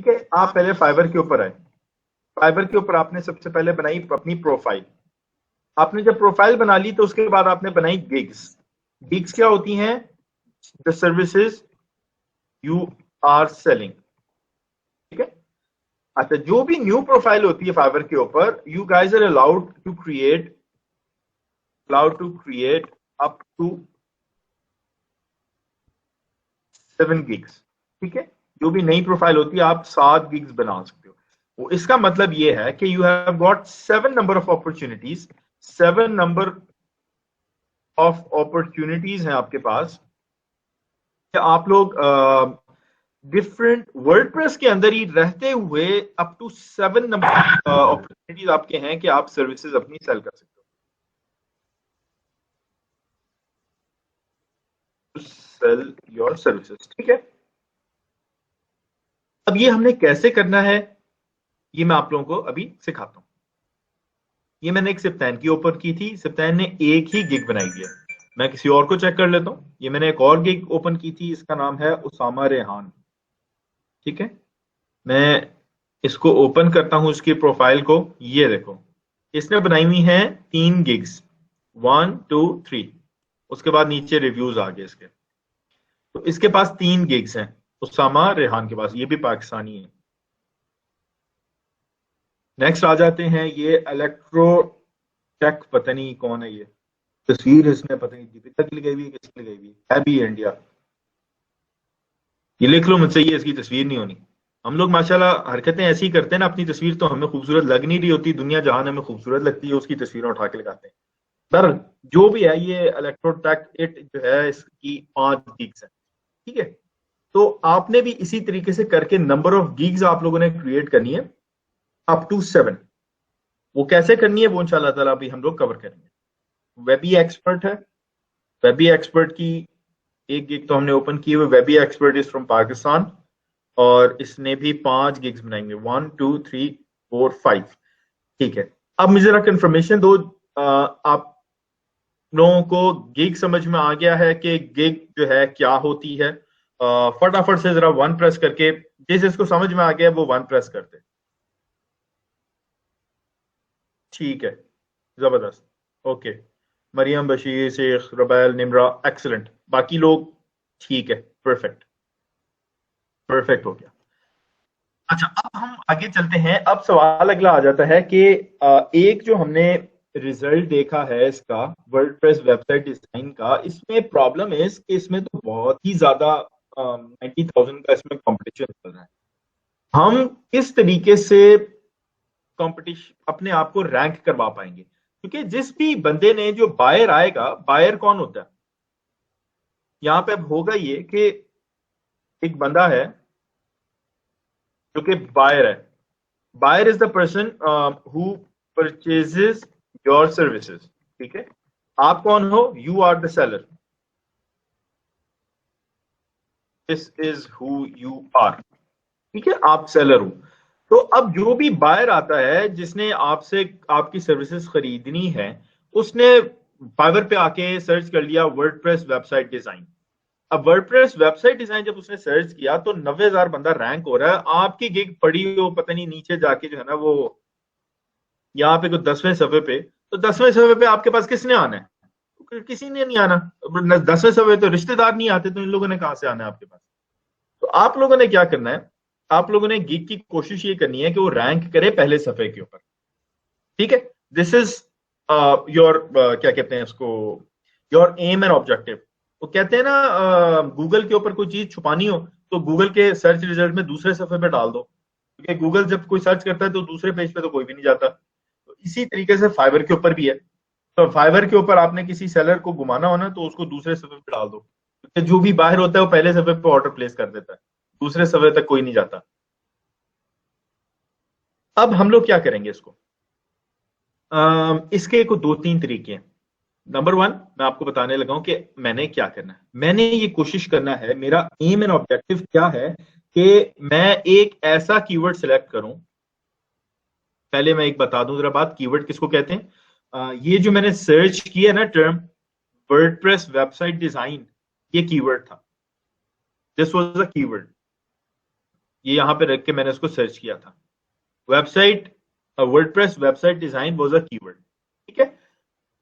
ठीक है, आप पहले फाइवर के ऊपर आए। फाइवर के ऊपर आपने सबसे पहले बनाई अपनी प्रोफाइल। आपने जब प्रोफाइल बना ली तो उसके बाद आपने बनाई गिग्स। गिग्स क्या होती हैं? The services you are selling. ठीक है। अच्छा, जो भी न्यू प्रोफाइल होती है फाइवर के ऊपर, you guys are allowed to create up to 7 gigs। ठीक है, जो भी नई प्रोफाइल होती है आप 7 गिग्स बना सकते हो। वो इसका मतलब ये है कि you have got 7 number of opportunities, 7 number of opportunities हैं आपके पास कि आप लोग डिफरेंट वर्डप्रेस के अंदर ही रहते हुए अप टू 7 नंबर अपॉर्चुनिटीज आपके हैं कि आप सर्विसेज अपनी सेल कर सकते हो, सेल योर सर्विसेज। ठीक है, अब ये हमने कैसे करना है ये मैं आप लोगों को अभी सिखाता हूं। ये मैंने एक सिप्तैन की ओपन की थी, सिप्तैन ने एक ही गिग बनाई है। मैं किसी और को चेक कर लेता हूं। ये मैंने एक और गिग ओपन की थी, इसका नाम है उसामा रेहान। ठीक है, मैं इसको ओपन करता हूं इसकी प्रोफाइल को। ये देखो, इसने बनाई हुई है 3 गिग्स, 1 2 3। उसके बाद नीचे रिव्यूज आ गए इसके। तो इसके पास 3 गिग्स हैं उसामा रेहान के पास, ये भी पाकिस्तानी है। नेक्स्ट आ जाते हैं ये इलेक्ट्रो टेक, पता नहीं कौन है ये। तस्वीर इसमें पता नहीं दीपिका की लगाई हुई है, किसकी लगाई हुई है भी इंडिया। ये लिख लो मुझसे, ये इसकी तस्वीर नहीं होनी। हम लोग माशाल्लाह हरकतें ऐसी करते हैं ना, अपनी तस्वीर तो हमें खूबसूरत लग नहीं रही होती, दुनिया जहान हमें खूबसूरत लगती है उसकी तस्वीरें उठा के लगाते हैं। पर जो भी है, ये इलेक्ट्रोटेक 8 जो है इसकी 5 गीग्स है। ठीक है, तो आपने भी इसी तरीके से करके नंबर ऑफ गीग्स आप लोगों ने क्रिएट करनी है अप टू 7। वो कैसे करनी है वो इंशाल्लाह ताला अभी हम लोग कवर करेंगे। वेबी एक्सपर्ट है, वेबी एक्सपर्ट की एक गिग तो हमने ओपन की हुई। Baby expert is from Pakistan और इसने भी 5 गिग्स बनाएंगे, 1 2 3 4 5। ठीक है, अब मुझे जरा कंफर्मेशन दो, आप लोगों को गिग समझ में आ गया है कि गिग जो है क्या होती है? फटाफट से जरा 1 प्रेस करके, जिस जिसको समझ में आ गया वो 1 प्रेस करते। ठीक है, जबरदस्त, ओके। मरियम, बशीर, शेख, रबैल, निमरा, एक्सलेंट। बाकी लोग ठीक है, परफेक्ट, परफेक्ट हो गया। अच्छा, अब हम आगे चलते हैं। अब सवाल अगला आ जाता है कि एक जो हमने रिजल्ट देखा है इसका वर्डप्रेस वेबसाइट डिजाइन का, इसमें प्रॉब्लम है कि इसमें तो बहुत ही ज्यादा 90,000 का इसमें कंपटीशन चल रहा है। हम किस तरीके से कंपटीशन अपने आप को रैंक करवा पाएंगे? क्योंकि जिस भी बंदे ने, जो बायर आएगा, बायर कौन होता है यहाँ पे? अब होगा ये कि एक बंदा है जो कि बायर है। Buyer is the person who purchases your services. ठीक है, आप कौन हो? You are the seller, this is who you are. ठीक है, आप सेलर हो। तो अब जो भी बायर आता है जिसने आपसे आपकी सर्विसेज खरीदनी है, उसने फाइवर पे आके सर्च कर लिया वर्डप्रेस वेबसाइट डिजाइन। अब वर्डप्रेस वेबसाइट डिजाइन जब उसने सर्च किया तो 90,000 बंदा रैंक हो रहा है। आपकी गिग पड़ी हो पता नहीं नीचे जाके जो है ना, वो यहाँ पे कोई 10वें सफे पे, तो 10वें सफे पे आपके पास किसने आना है? किसी ने नहीं आना। 10वें सफे तो रिश्तेदार नहीं आते, तो इन लोगों ने कहां से आना है आपके पास? तो आप लोगों ने क्या करना है? आप लोगों ने गिग की कोशिश ये करनी है कि वो रैंक करे पहले सफे के ऊपर। ठीक है, दिस इज योर क्या कहते हैं इसको, योर एम एंड ऑब्जेक्टिव। वो कहते हैं ना, गूगल के ऊपर कोई चीज छुपानी हो तो गूगल के सर्च रिजल्ट में दूसरे सफे पे डाल दो, क्योंकि गूगल जब कोई सर्च करता है तो दूसरे पेज पे तो कोई भी नहीं जाता। तो इसी तरीके से फाइवर के ऊपर भी है। तो फाइवर के ऊपर आपने किसी सेलर को घुमाना हो ना, तो उसको दूसरे सफे पे डाल दो, क्योंकि जो भी बाहर होता है वो पहले सफे पे ऑर्डर प्लेस कर देता है, दूसरे सफे तक कोई नहीं जाता। अब हम लोग क्या करेंगे इसको? इसके को 2-3 तरीके हैं। नंबर 1, मैं आपको बताने लगा हूं कि मैंने क्या करना है। मैंने ये कोशिश करना है, मेरा एम एंड ऑब्जेक्टिव क्या है कि मैं एक ऐसा कीवर्ड सिलेक्ट करूं। पहले मैं एक बता दूं जरा बात, कीवर्ड किसको कहते हैं। ये जो मैंने सर्च किया ना टर्म वर्डप्रेस वेबसाइट डिजाइन, ये कीवर्ड था, दिस वाज अ कीवर्ड। ये यहाँ पे रख के मैंने उसको सर्च किया था। Website, WordPress website design was a keyword, ठीक है।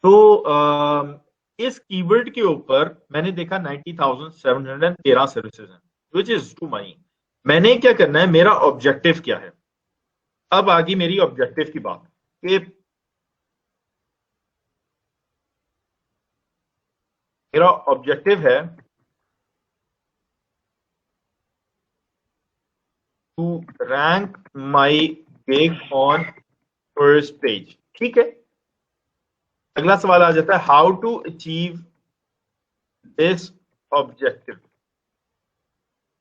तो इस कीवर्ड के ऊपर मैंने देखा 90,713 सर्विसेज हैं, विच इज टू मनी। मैंने क्या करना है, मेरा ऑब्जेक्टिव क्या है। अब आ गई मेरी ऑब्जेक्टिव की बात कि मेरा ऑब्जेक्टिव है to rank my gig on first page, ठीक है। अगला सवाल आ जाता है, how to achieve this objective.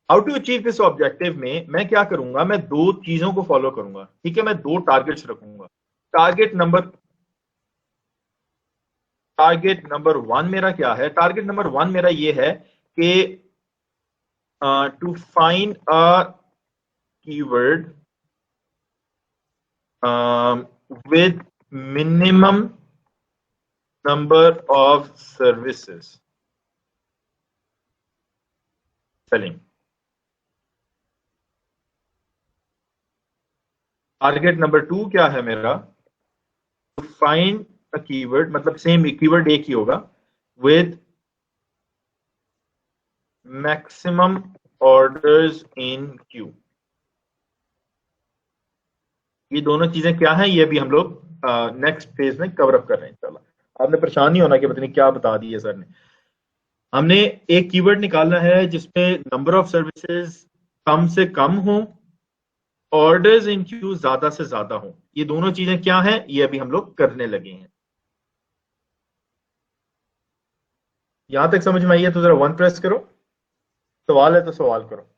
How to achieve this objective में मैं क्या करूंगा, मैं दो चीजों को फॉलो करूंगा, ठीक है। मैं दो टारगेट्स रखूंगा। Target number target number one मेरा क्या है, टारगेट नंबर वन मेरा ये है कि to find a keyword with minimum number of services selling. Target number two क्या है मेरा, टू फाइंड अ कीवर्ड, मतलब सेम कीवर्ड एक ही होगा, with maximum orders in queue. ये दोनों चीजें क्या हैं, ये भी हम लोग नेक्स्ट फेज में कवर अप कर रहे हैं इंशाल्लाह। आपने परेशान नहीं होना कि पता नहीं क्या बता दिया सर ने। हमने एक कीवर्ड निकालना है जिसपे नंबर ऑफ सर्विसेज कम से कम हो, ऑर्डर्स इन क्यू ज्यादा से ज्यादा हो। ये दोनों चीजें क्या हैं, ये अभी हम लोग करने लगे हैं। यहां तक समझ में आई है तो जरा वन प्रेस करो। सवाल है तो सवाल करो।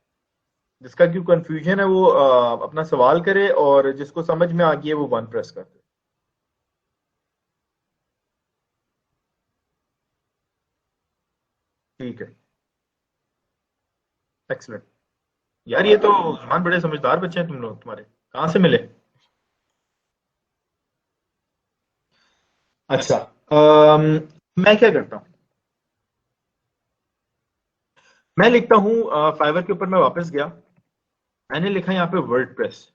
जिसका क्यों कंफ्यूजन है वो अपना सवाल करे, और जिसको समझ में आ गई है वो वन प्रेस कर दे। ठीक है, एक्सलेंट। यार ये तो उस्मान बड़े समझदार बच्चे हैं तुम लोग, तुम्हारे कहाँ से मिले। अच्छा, मैं क्या करता हूँ, मैं लिखता हूँ फाइवर के ऊपर मैं वापस गया, मैंने लिखा यहाँ पे वर्डप्रेस।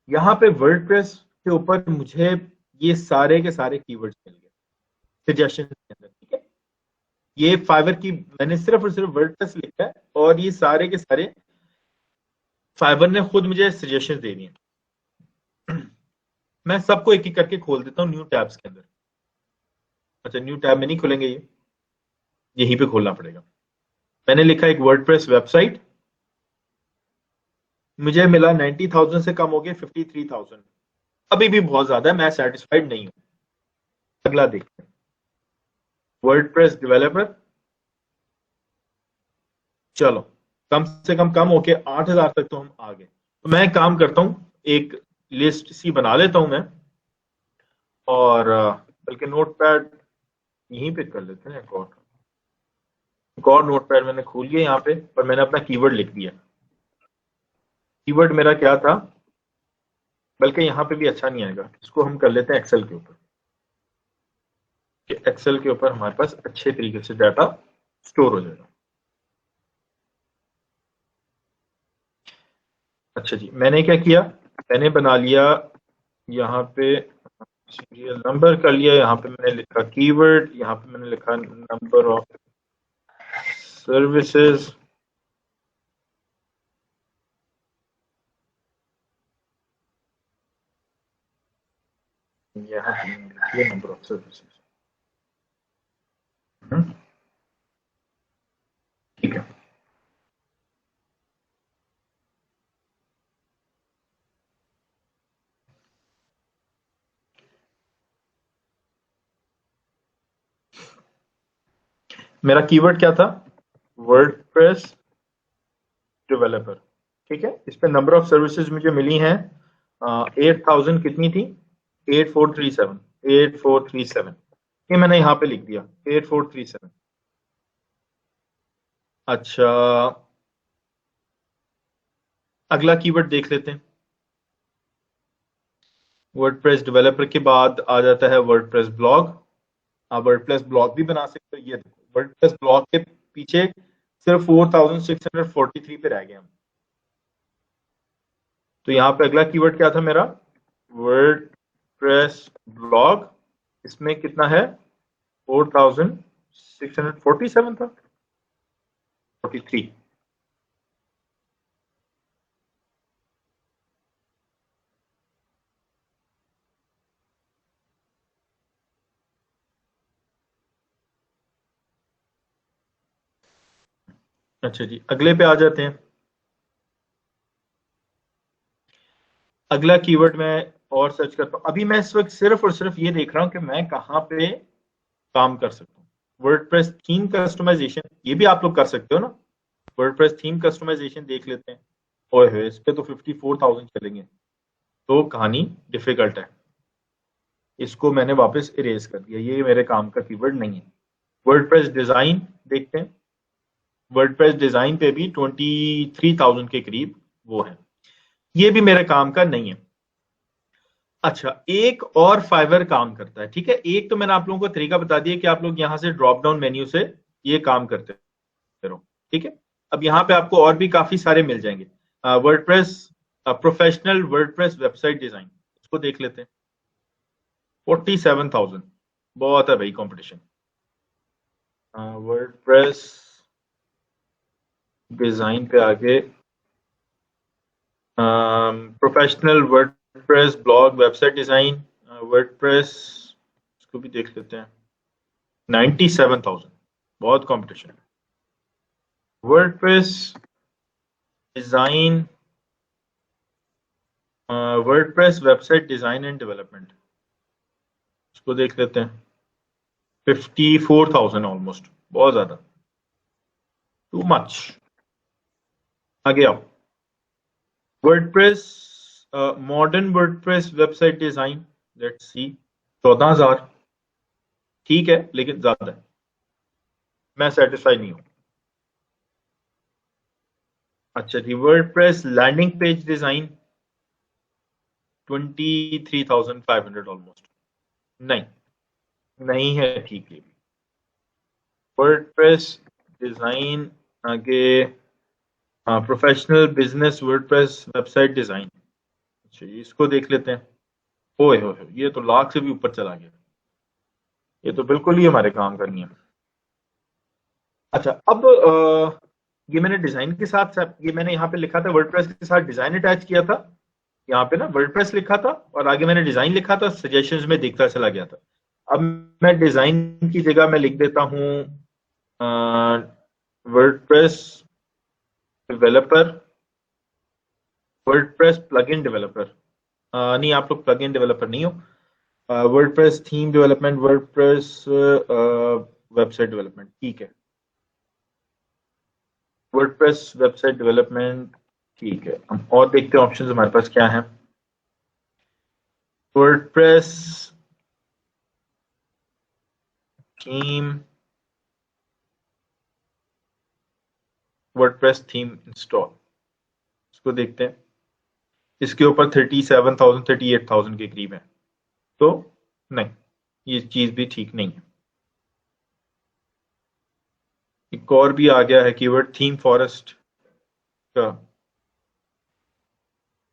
यहाँ पे वर्डप्रेस के ऊपर मुझे ये सारे के सारे कीवर्ड्स मिल गए सजेशन के अंदर, ठीक है। ये फाइवर की मैंने सिर्फ और सिर्फ वर्डप्रेस लिखा है, और ये सारे के सारे फाइवर ने खुद मुझे सजेशन दे दिए। मैं सबको एक एक करके खोल देता हूँ न्यू टैब्स के अंदर। अच्छा, न्यू टैब में नहीं खुलेंगे, ये यहीं पे खोलना पड़ेगा। मैंने लिखा एक वर्डप्रेस वेबसाइट, मुझे मिला 90,000 से कम हो गए 53,000। अभी भी बहुत ज्यादा है, मैं सेटिस्फाइड नहीं हूं। अगला देखते हैं, वर्डप्रेस डेवलपर। चलो, कम से कम होके 8,000 तक तो हम आ गए। तो मैं काम करता हूं, एक लिस्ट सी बना लेता हूं मैं, और बल्कि नोट पैड यहीं पे कर लेते हैं। एक और नोट पैड मैंने खोल लिया यहाँ पे, और मैंने अपना कीवर्ड लिख दिया। कीवर्ड मेरा क्या था, बल्कि यहाँ पे भी अच्छा नहीं आएगा, इसको हम कर लेते हैं एक्सेल के ऊपर, कि एक्सेल के ऊपर हमारे पास अच्छे तरीके से डाटा स्टोर हो जाएगा। अच्छा जी, मैंने क्या किया, मैंने बना लिया यहाँ पे सीरियल नंबर कर लिया, यहाँ पे मैंने लिखा कीवर्ड, यहाँ पे मैंने लिखा नंबर ऑफ सर्विसेज, यहाँ पे मैंने लिखा नंबर ऑफ सर्विसेज। ठीक है, मेरा कीवर्ड क्या था, वर्डप्रेस डेवलपर, ठीक है। इस पे नंबर ऑफ सर्विसेज मुझे मिली हैं 8,000 कितनी थी, 8437। ये मैंने यहाँ पे लिख दिया 8437। अच्छा, अगला कीवर्ड देख लेते हैं। वर्डप्रेस डेवलपर के बाद आ जाता है वर्डप्रेस ब्लॉग। आप वर्डप्रेस ब्लॉग भी बना सकते हो। ये देखो, वर्डप्रेस ब्लॉग के पीछे सिर्फ 4,643 पे रह गए हम। तो यहाँ पे अगला कीवर्ड क्या था मेरा, वर्डप्रेस ब्लॉग, इसमें कितना है 4647 था, 43। अच्छा जी, अगले पे आ जाते हैं। अगला कीवर्ड मैं और सर्च करता हूँ। अभी मैं इस वक्त सिर्फ और सिर्फ ये देख रहा हूँ कि मैं कहाँ पे काम कर सकता हूँ। वर्डप्रेस थीम कस्टमाइजेशन, ये भी आप लोग कर सकते हो ना। वर्डप्रेस थीम कस्टमाइजेशन देख लेते हैं। ओए होए, इस पे तो 54,000 चलेंगे, तो कहानी डिफिकल्ट है। इसको मैंने वापस इरेज कर दिया, ये मेरे काम का कीवर्ड नहीं है। वर्डप्रेस डिजाइन देखते हैं। वर्डप्रेस डिजाइन पे भी 23,000 के करीब वो है, ये भी मेरे काम का नहीं है। अच्छा, एक और फाइवर काम करता है, ठीक है। एक तो मैंने आप लोगों को तरीका बता दिया कि आप लोग यहां से ड्रॉप डाउन मेन्यू से ये काम करते रहो, ठीक है। अब यहाँ पे आपको और भी काफी सारे मिल जाएंगे। WordPress professional WordPress website design, इसको देख लेते हैं। 47,000, बहुत है भाई कंपटीशन। वर्डप्रेस डिजाइन पे आगे professional WordPress blog website design, WordPress, इसको भी देख लेते हैं। 97,000, बहुत कंपटीशन है। WordPress design, WordPress website design and development, इसको देख लेते हैं। 54,000 ऑलमोस्ट, बहुत ज्यादा, टू मच। आगे आओ। WordPress modern WordPress website design, let's see, 14,000, ठीक है लेकिन ज्यादा है, मैं सेटिस्फाई नहीं हूं। अच्छा जी, WordPress landing page design, 23,500 almost, नहीं, नहीं है ठीक है। वर्डप्रेस डिजाइन आगे, professional business WordPress website design, अच्छा इसको देख लेते हैं। ओए हो, ये तो लाख से भी ऊपर चला गया, ये तो बिल्कुल ही हमारे काम करनी है। अच्छा, अब ये मैंने डिजाइन के साथ, ये मैंने यहाँ पे लिखा था वर्डप्रेस के साथ डिजाइन अटैच किया था, यहाँ पे ना वर्डप्रेस लिखा था और आगे मैंने डिजाइन लिखा था, सजेशंस में देखता चला गया था। अब मैं डिजाइन की जगह मैं लिख देता हूँ WordPress developer, WordPress plugin developer, नहीं आप लोग प्लगइन डेवलपर नहीं हो। WordPress theme development, WordPress website development, ठीक है। वर्डप्रेस वेबसाइट डेवलपमेंट, ठीक है। हम और देखते हैं ऑप्शंस हमारे पास क्या है। WordPress theme, WordPress theme install, इसको देखते हैं। इसके ऊपर 37,000 38,000 के करीब है, तो नहीं, ये चीज भी ठीक नहीं है। एक और भी आ गया है कीवर्ड थीम फॉरेस्ट का।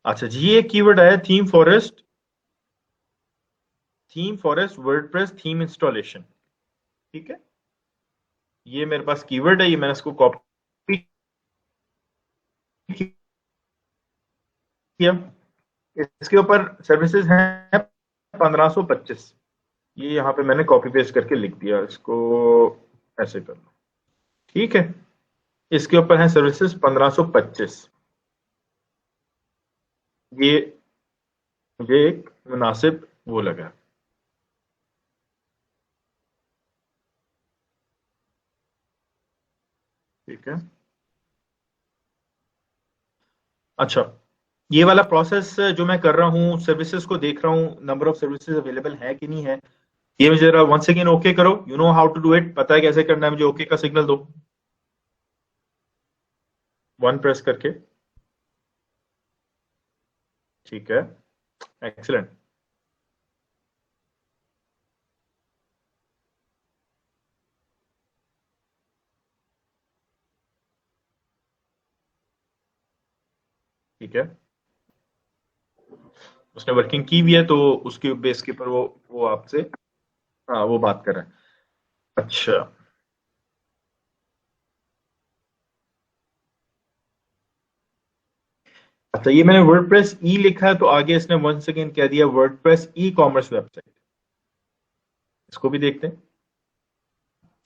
अच्छा जी, ये कीवर्ड आया theme forest, theme forest WordPress theme installation, ठीक है। ये मेरे पास कीवर्ड है, ये मैंने इसको कॉपी किया। इसके ऊपर सर्विसेज हैं 1525, ये यहाँ पे मैंने कॉपी पेस्ट करके लिख दिया, इसको ऐसे कर लो, ठीक है। इसके ऊपर है सर्विसेज 1525, ये मुझे एक मुनासिब वो लगा, ठीक है। अच्छा, ये वाला प्रोसेस जो मैं कर रहा हूँ, सर्विसेज को देख रहा हूँ, नंबर ऑफ सर्विसेज अवेलेबल है कि नहीं है, ये मुझे जरा वंस अगेन ओके करो। You know how to do it, पता है कैसे करना है, मुझे ओके का सिग्नल दो, वन प्रेस करके, ठीक है, एक्सीलेंट। ठीक है, उसने वर्किंग की हुई है, तो उसके बेस के ऊपर वो आपसे, हाँ, वो बात कर रहा है। अच्छा, अच्छा, ये मैंने वर्डप्रेस ई लिखा है, तो आगे इसने वन सेकेंड कह दिया वर्डप्रेस ई कॉमर्स वेबसाइट। इसको भी देखते हैं।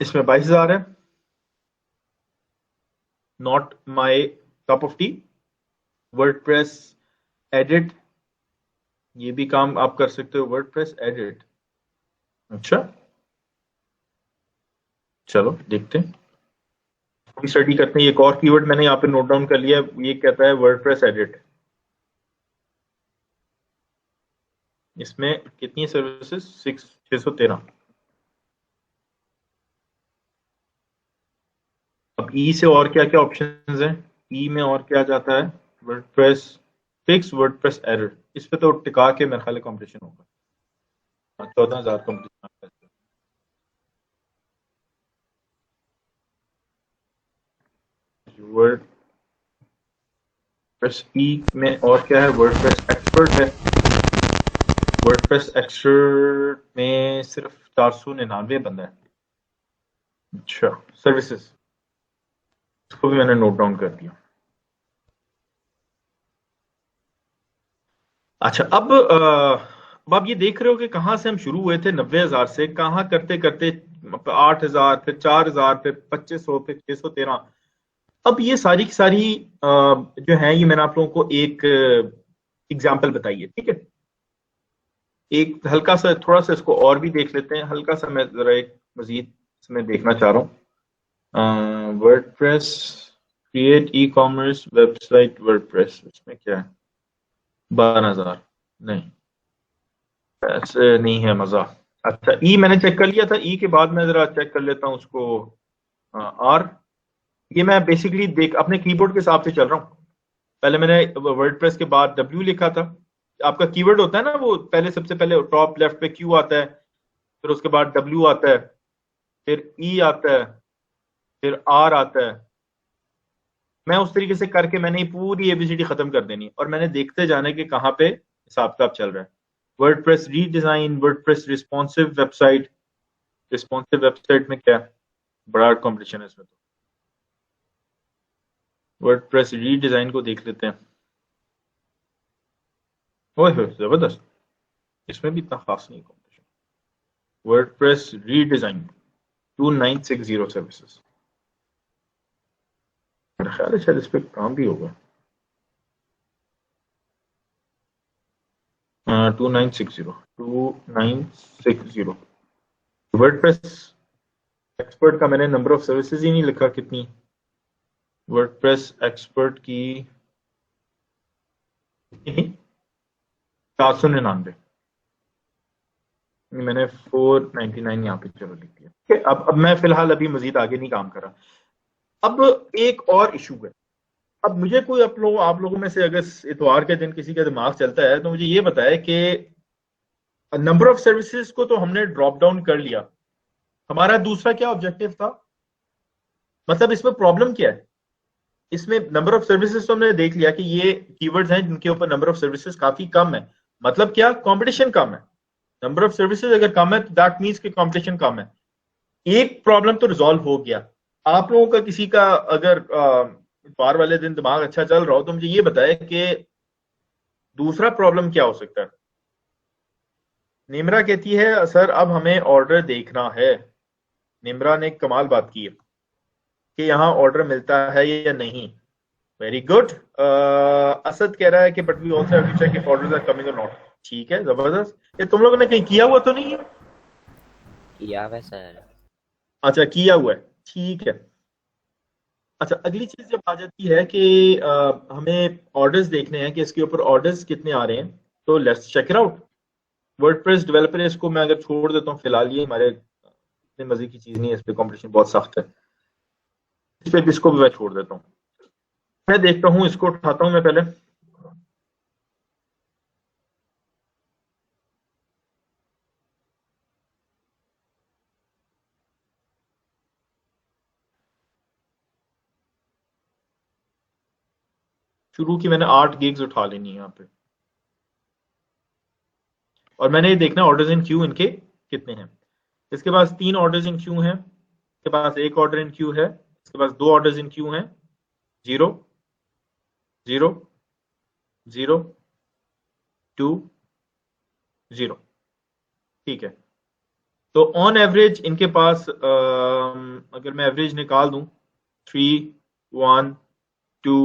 इसमें 22,000 है। Not my cup of T. WordPress edit, ये भी काम आप कर सकते हो, वर्डप्रेस एडिट। अच्छा, चलो देखते हैं, स्टडी करते हैं। एक और कीवर्ड मैंने यहाँ पे नोट डाउन कर लिया, ये कहता है वर्डप्रेस एडिट। इसमें कितनी सर्विसेज? 613। अब ई से और क्या क्या ऑप्शंस हैं? ई में और क्या जाता है? WordPress fix, WordPress error. इस पे तो टिका के मेरे ख्याल कंपटीशन होगा। 14,000 कंपटीशन। वर्डप्रेस ई में और क्या है? वर्डप्रेस एक्सपर्ट है। वर्डप्रेस एक्सपर्ट में सिर्फ 499 बंदा है। अच्छा, सर्विसेज, इसको भी मैंने नोट डाउन कर दिया। अच्छा, अब आप ये देख रहे हो कि कहाँ से हम शुरू हुए थे, 90,000 से, कहाँ करते करते 8,000, फिर 4,000, फिर 2500, फिर 613। अब ये सारी की सारी जो है, ये मैंने आप लोगों को एक एग्जाम्पल बताई है, ठीक है। एक हल्का सा, थोड़ा सा इसको और भी देख लेते हैं, हल्का सा मैं जरा एक मजीद इसमें देखना चाह रहा हूँ। WordPress create e commerce website WordPress, इसमें क्या है? 12,000? नहीं, ऐसे नहीं है मजा। अच्छा, ई मैंने चेक कर लिया था, ई के बाद मैं जरा चेक कर लेता हूँ उसको। आर, ये मैं बेसिकली देख अपने कीबोर्ड के हिसाब से चल रहा हूँ। पहले मैंने वर्डप्रेस के बाद डब्ल्यू लिखा था। आपका कीवर्ड होता है ना, वो पहले सबसे पहले टॉप लेफ्ट पे क्यू आता है, फिर उसके बाद डब्ल्यू आता है, फिर ई आता है, फिर आर आता है। मैं उस तरीके से करके मैंने ये पूरी एबीसीडी खत्म कर देनी, और मैंने देखते जाने के कहाँ पे हिसाब किताब चल रहा है। WordPress redesign, WordPress responsive website. Responsive website में क्या है? बड़ा कंपटीशन है इसमें तो। वर्डप्रेस रीडिजाइन को देख लेते हैं। ओए होए, जबरदस्त। इसमें भी इतना खास नहीं कंपटीशन। WordPress redesign 2960 services. मेरा ख्याल है शायद इस पर काम भी होगा। 2960 वर्डप्रेस एक्सपर्ट का मैंने नंबर ऑफ सर्विसेज ही नहीं लिखा कितनी। वर्डप्रेस एक्सपर्ट की 499। मैंने 499 यहाँ पे चलो लिख दिया, ठीक है। अब मैं फिलहाल अभी मजीद आगे नहीं काम कर रहा। अब एक और इशू है। अब मुझे कोई आप लोगों में से अगर इतवार के दिन किसी का दिमाग चलता है, तो मुझे ये बताए कि नंबर ऑफ सर्विसेज को तो हमने ड्रॉप डाउन कर लिया, हमारा दूसरा क्या ऑब्जेक्टिव था? मतलब इसमें प्रॉब्लम क्या है? इसमें नंबर ऑफ सर्विसेज तो हमने देख लिया कि ये कीवर्ड्स हैं जिनके ऊपर नंबर ऑफ सर्विसेज काफी कम है। मतलब क्या? कंपटीशन कम है। नंबर ऑफ सर्विसेज अगर कम है तो दैट मीन्स कि कंपटीशन कम है। एक प्रॉब्लम तो रिजॉल्व हो गया। आप लोगों का किसी का अगर इतवार वाले दिन दिमाग अच्छा चल रहा हो, तो मुझे ये बताए कि दूसरा प्रॉब्लम क्या हो सकता है। निम्रा कहती है सर अब हमें ऑर्डर देखना है। निम्रा ने कमाल बात की है कि यहाँ ऑर्डर मिलता है या नहीं। Very good. असद कह रहा है कि but we also have to check if orders are coming or not. ठीक है, जबरदस्त। ये तुम लोगों ने कहीं किया हुआ तो नहीं है? किया हुआ सर। अच्छा, किया हुआ है, ठीक है। अच्छा, अगली चीज जब आ जाती है कि हमें ऑर्डर्स देखने हैं कि इसके ऊपर ऑर्डर्स कितने आ रहे हैं, तो let's check it out. WordPress developer, इसको मैं अगर छोड़ देता हूँ फिलहाल, ये हमारे इतने मजे की चीज नहीं है, इस पे कंपटीशन बहुत सख्त है। इस पे इसको भी मैं छोड़ देता हूँ। मैं देखता हूँ, इसको उठाता हूँ मैं पहले। शुरू की मैंने 8 गिग्स उठा लेनी है यहाँ पे। और मैंने ये देखना ऑर्डर्स इन क्यू इनके कितने हैं। इसके पास 3 ऑर्डर्स इन क्यू हैं, इसके पास 1 ऑर्डर इन क्यू है, इसके पास 2 ऑर्डर्स इन क्यू हैं, 0 0 0 2 0। ठीक है, तो ऑन एवरेज इनके पास अगर मैं एवरेज निकाल दूं 3 1 2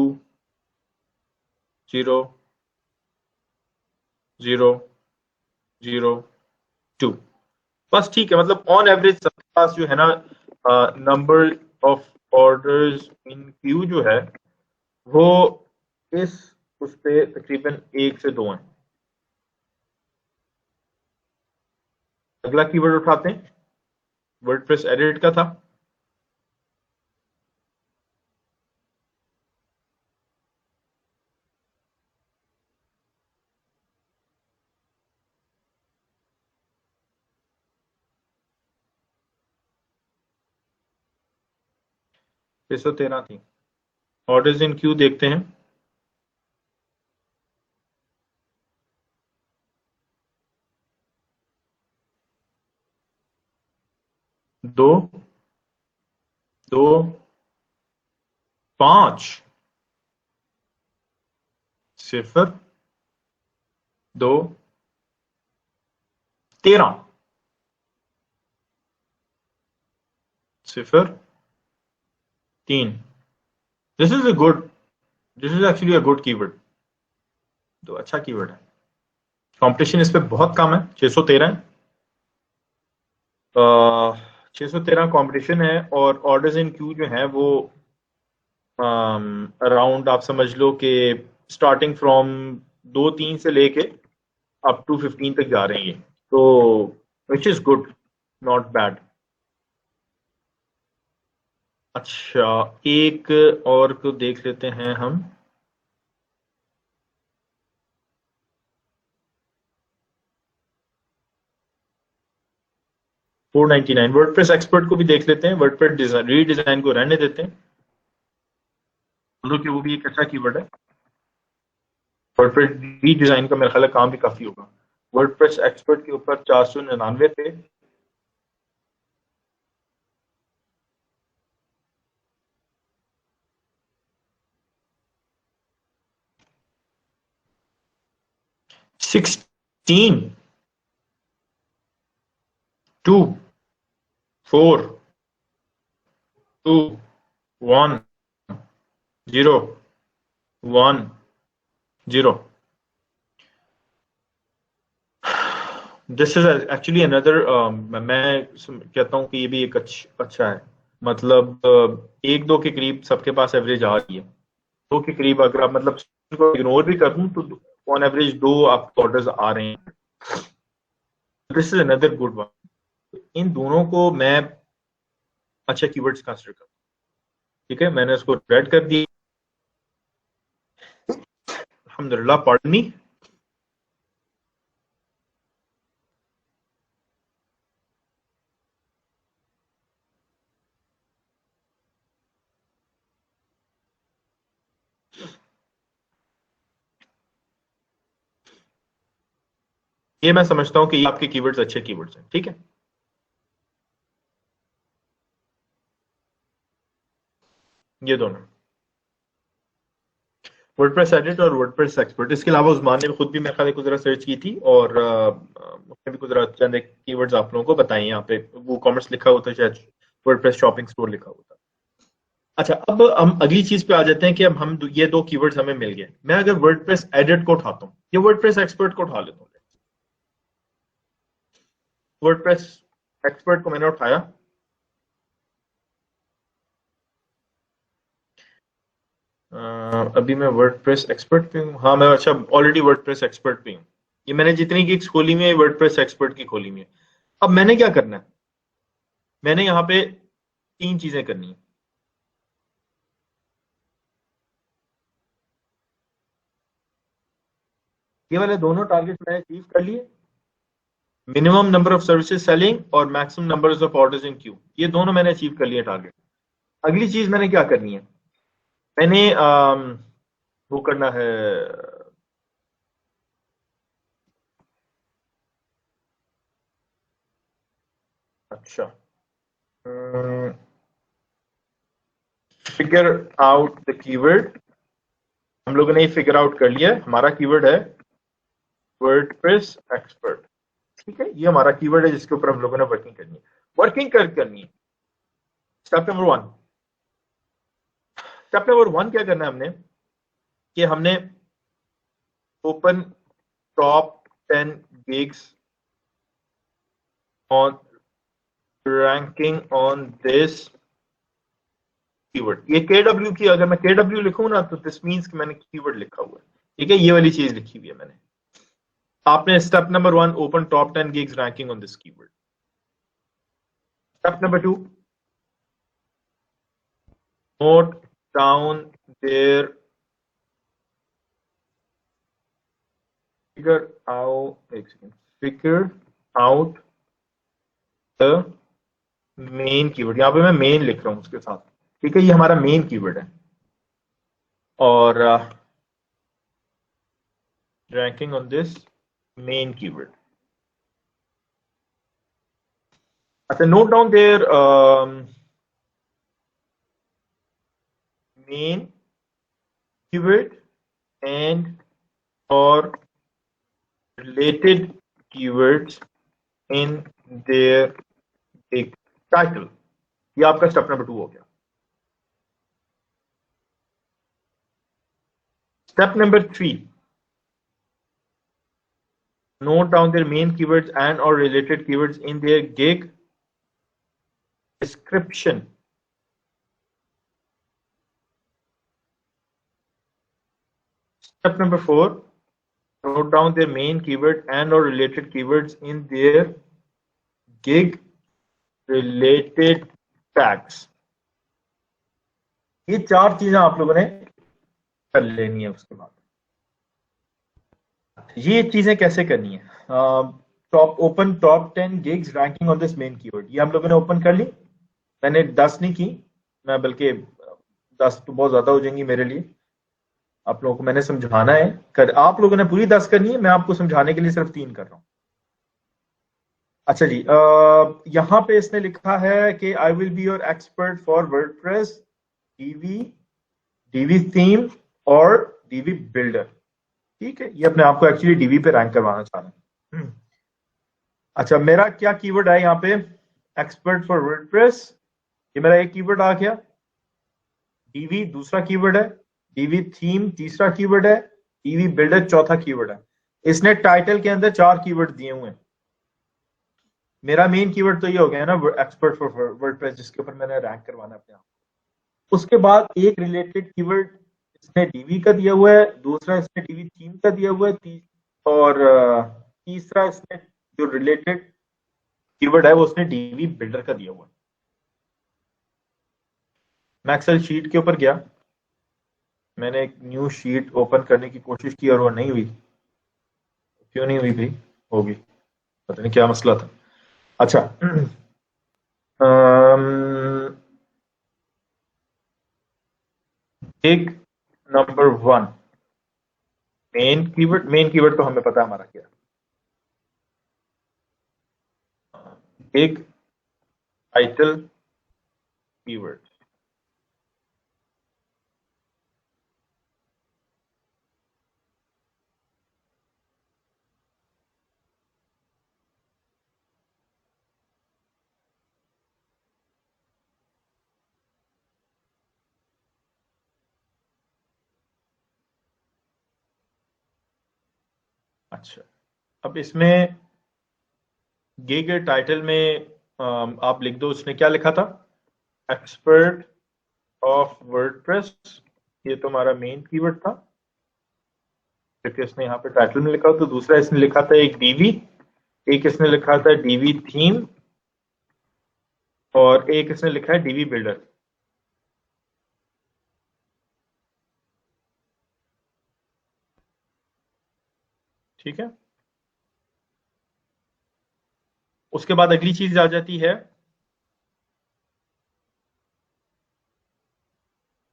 0 0 0 2, बस ठीक है। मतलब ऑन एवरेज सबके पास जो है ना number of orders in Q जो है वो इस उस पे तकरीबन 1 से 2 हैं। अगला कीवर्ड उठाते हैं, वर्डप्रेस एडिट का था। छह सौ तेरह थी। ऑर्डर्स इन क्यू देखते हैं। दो, दो, 5, 0, 2, 13, 0, 3। This is a good, this is actually a good keyword, तो अच्छा कीवर्ड है। कंपटीशन इस पे बहुत कम है, 613 है। 613 कंपटीशन है और ऑर्डर्स इन क्यू जो है वो अराउंड आप समझ लो कि स्टार्टिंग फ्रॉम 2 3 से लेके अप टू 15 तक जा रही है, तो which is good, not bad. अच्छा, एक और को देख लेते हैं हम। $499 वर्डप्रेस एक्सपर्ट को भी देख लेते हैं। वर्डप्रेस रीडिजाइन को रहने देते हैं, कि वो भी एक अच्छा कीवर्ड है। वर्डप्रेस रीडिजाइन का मेरा ख्याल है काम भी काफी होगा। वर्डप्रेस एक्सपर्ट के ऊपर 499 पे। Sixteen, 2, 4, 2, 1, 0, 1, 0। This is actually another, मैं कहता हूँ कि ये भी एक अच्छा है। मतलब एक दो के करीब सबके पास एवरेज आ रही है। दो के करीब अगर आप मतलब इग्नोर भी कर दूं तो ऑन एवरेज 2 आपको ऑर्डर्स आ रहे हैं। This is another good one. इन दोनों को मैं अच्छा कीवर्ड्स कंसिडर करता हूं। ठीक है, मैंने उसको रेड कर दिया। अल्हम्दुलिल्लाह, पार्डन मी। ये मैं समझता हूं कि ये आपके कीवर्ड्स अच्छे कीवर्ड्स हैं। ठीक है, ये दोनों वर्डप्रेस एडिट और वर्डप्रेस एक्सपर्ट। इसके अलावा उस्मान ने भी खुद भी मेरे ख्याल कुछ जरा सर्च की थी और उसने भी कुछ जरा चंद कीवर्ड्स आप लोगों को बताए। यहाँ पे वो कॉमर्स लिखा होता है, शायद वर्डप्रेस शॉपिंग स्टोर लिखा होता है। अच्छा, अब हम अगली चीज पे आ जाते हैं कि अब हम ये दो कीवर्ड्स हमें मिल गए। मैं अगर वर्डप्रेस एडिट को उठाता हूँ या वर्डप्रेस एक्सपर्ट को उठा लेता हूँ। वर्डप्रेस एक्सपर्ट को मैंने उठाया। अभी मैं वर्डप्रेस एक्सपर्ट पे हूँ। हाँ, मैं अच्छा ऑलरेडी वर्डप्रेस एक्सपर्ट पे हूँ। ये मैंने जितनी गिग्स खोली हुई है वर्डप्रेस एक्सपर्ट की खोली हुई है। अब मैंने क्या करना है, मैंने यहाँ पे 3 चीजें करनी है। ये वाले दोनों टारगेट मैंने अचीव कर लिए, minimum number of services selling और maximum numbers of orders in queue, ये दोनों मैंने अचीव कर लिए टारगेट। अगली चीज मैंने क्या करनी है, मैंने वो करना है, अच्छा, फिगर आउट द कीवर्ड। हम लोगों ने ये फिगर आउट कर लिया। हमारा कीवर्ड है वर्डप्रेस एक्सपर्ट। ठीक है, ये हमारा कीवर्ड है जिसके ऊपर हम लोगों ने वर्किंग करनी है। वर्किंग करनी है। Step number 1। स्टेप नंबर 1 क्या करना है हमने कि हमने open top 10 gigs on ranking on this keyword. ये KW की, अगर मैं KW लिखूं ना तो दिस मींस कि मैंने कीवर्ड लिखा हुआ है। ठीक है, ये वाली चीज लिखी हुई है मैंने। आपने step number 1 open top 10 gigs ranking on this keyword. Step number 2 note down there figure out the main keyword. यहां पे मैं मेन लिख रहा हूं उसके साथ। ठीक है, ये हमारा मेन कीवर्ड है और ranking on this main keyword. अच्छा, note down their main keyword and और related keywords in their एक title। ये आपका स्टेप नंबर 2 हो गया। Step number 3 note down their main keywords and or related keywords in their gig description। Step number 4 note down their main keyword and or related keywords in their gig related tags। ये 4 चीजें आप लोगों ने कर लेनी है। उसके बाद ये चीजें कैसे करनी है? Open top 10 gigs ranking on this main keyword, ये हम लोगों ने ओपन कर ली। मैंने 10 नहीं की, मैं बल्कि 10 तो बहुत ज्यादा हो जाएंगी मेरे लिए। आप लोगों को मैंने समझाना है, आप लोगों ने पूरी 10 करनी है, मैं आपको समझाने के लिए सिर्फ 3 कर रहा हूं। अच्छा जी, यहां पे इसने लिखा है कि I will be your expert for WordPress, Divi, Divi theme और डीवी बिल्डर। ठीक है, ये अपने आप को एक्चुअली डीवी पे रैंक करवाना चाह रहे हैं। अच्छा, मेरा क्या कीवर्ड है यहाँ पे? एक्सपर्ट फॉर वर्डप्रेस, ये मेरा एक कीवर्ड आ गया। डीवी दूसरा कीवर्ड है, डीवी थीम तीसरा कीवर्ड है, डीवी बिल्डर चौथा कीवर्ड है। इसने टाइटल के अंदर 4 कीवर्ड दिए हुए हैं। मेरा मेन कीवर्ड तो ये हो गया ना, एक्सपर्ट फॉर वर्डप्रेस, जिसके ऊपर मैंने रैंक करवाना अपने आप। उसके बाद एक रिलेटेड कीवर्ड इसने डीवी का दिया हुआ है, दूसरा इसने डीवी थीम का दिया हुआ है, और तीसरा इसने जो रिलेटेड कीवर्ड है वो उसने डीवी बिल्डर का दिया हुआ है। मैं एक्सेल शीट के ऊपर गया, मैंने एक न्यू शीट ओपन करने की कोशिश की और वो नहीं हुई। क्यों नहीं हुई भाई? होगी, पता नहीं क्या मसला था। अच्छा, एक number 1 main keyword. Main keyword तो हमें पता है हमारा क्या है। एक टाइटल कीवर्ड। अच्छा, अब इसमें गिग टाइटल में आप लिख दो, उसने क्या लिखा था? Expert of WordPress. ये तो हमारा मेन कीवर्ड था, क्योंकि इसने यहाँ पे टाइटल में लिखा। तो दूसरा इसने लिखा था एक डीवी, एक इसने लिखा था डीवी थीम और एक इसने लिखा है डीवी बिल्डर। ठीक है, उसके बाद अगली चीज आ जाती है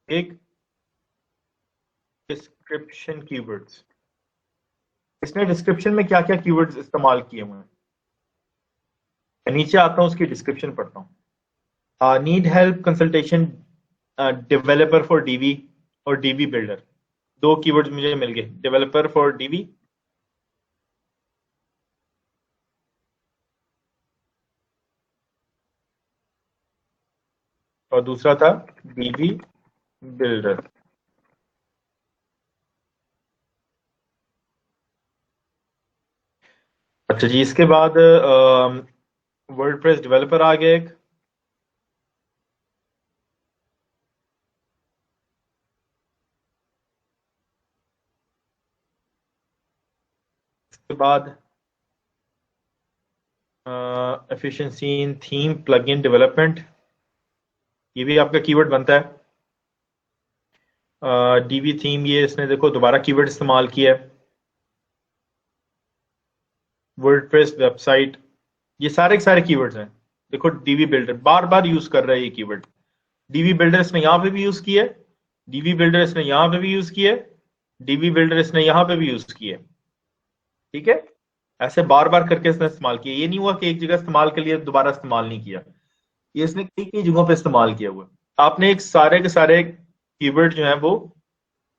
एक डिस्क्रिप्शन कीवर्ड्स। इसने डिस्क्रिप्शन में क्या क्या कीवर्ड्स इस्तेमाल किए हुए हैं? मैं नीचे आता हूँ, उसकी डिस्क्रिप्शन पढ़ता हूँ। Need help consultation developer for Divi और डीवी बिल्डर, दो कीवर्ड्स मुझे मिल गए, डेवलपर फॉर डीवी और दूसरा था डीवी बिल्डर। अच्छा जी, इसके बाद वर्डप्रेस डेवलपर आ गया एक। इसके बाद एफिशिएंसी इन थीम प्लगइन डेवलपमेंट, ये भी आपका कीवर्ड बनता है। डीवी थीम, ये इसने देखो दोबारा कीवर्ड इस्तेमाल किया है। वर्डप्रेस वेबसाइट, ये सारे के सारे कीवर्ड्स हैं। देखो डीवी बिल्डर बार बार यूज कर रहा है ये कीवर्ड। डीवी बिल्डर इसने यहां पे भी यूज किया है, डीवी बिल्डर इसने यहां पे भी यूज किया है, डीवी बिल्डर इसने यहां पे भी यूज किया है। ठीक है, ऐसे बार बार करके इसने इस्तेमाल किया, ये नहीं हुआ कि एक जगह इस्तेमाल कर लिया दोबारा इस्तेमाल नहीं किया, ये इसने कई कई जगहों पे इस्तेमाल किया हुआ है। आपने एक सारे के सारे कीवर्ड जो है वो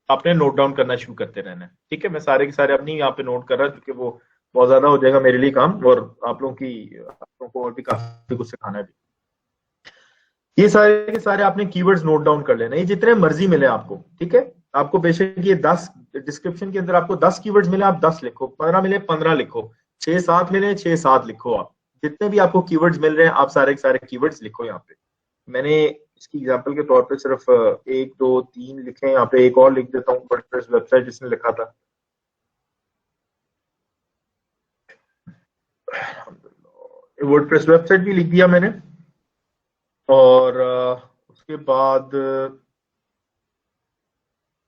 आपने नोट डाउन करना शुरू करते रहना है। ठीक है, मैं सारे के सारे अपनी यहाँ पे नोट कर रहा हूँ क्योंकि वो बहुत ज्यादा हो जाएगा मेरे लिए काम, और आप लोगों को और भी काफी कुछ सिखाना है भी। ये सारे के सारे आपने कीवर्ड्स नोट डाउन कर लेना, ये जितने मर्जी मिले आपको। ठीक है, आपको बेशक ये 10 डिस्क्रिप्शन के अंदर आपको 10 कीवर्ड्स मिले, आप 10 लिखो, 15 मिले 15 लिखो, 6-7 मिले 6-7 लिखो। आप जितने भी आपको कीवर्ड्स मिल रहे हैं आप सारे के सारे कीवर्ड्स लिखो यहाँ पे। मैंने इसकी एग्जांपल के तौर पे सिर्फ 1 2 3 लिखे हैं, यहाँ पे एक और लिख देता हूँ, वर्डप्रेस वेबसाइट जिसने लिखा था। वर्डप्रेस वेबसाइट भी लिख दिया मैंने। और उसके बाद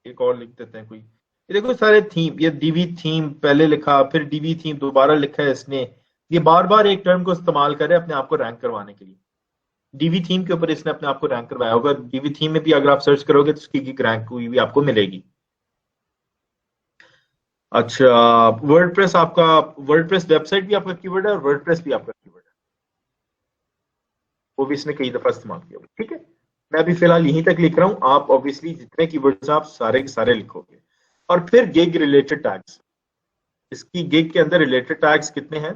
एक और लिख देते हैं कोई, ये देखो सारे थीम, ये डीवी थीम पहले लिखा, फिर डीवी थीम दोबारा लिखा है इसने। ये बार बार एक टर्म को इस्तेमाल करे अपने आप को रैंक करवाने के लिए। डीवी थीम के ऊपर इसने अपने आप को रैंक करवाया होगा। डीवी थीम में भी अगर आप सर्च करोगे तो उसकी रैंक हुई भी आपको मिलेगी। अच्छा, वर्डप्रेस आपका, वर्डप्रेस वेबसाइट भी आपका कीवर्ड है और वर्डप्रेस भी आपका कीवर्ड है, वो भी इसने कई दफा इस्तेमाल किया हुआ। ठीक है, मैं अभी फिलहाल यहीं तक लिख रहा हूं, आप ऑब्वियसली जितने कीवर्ड्स आप सारे के सारे लिखोगे। और फिर गिग रिलेटेड टैग्स, इसकी गिग के अंदर रिलेटेड टैग्स कितने हैं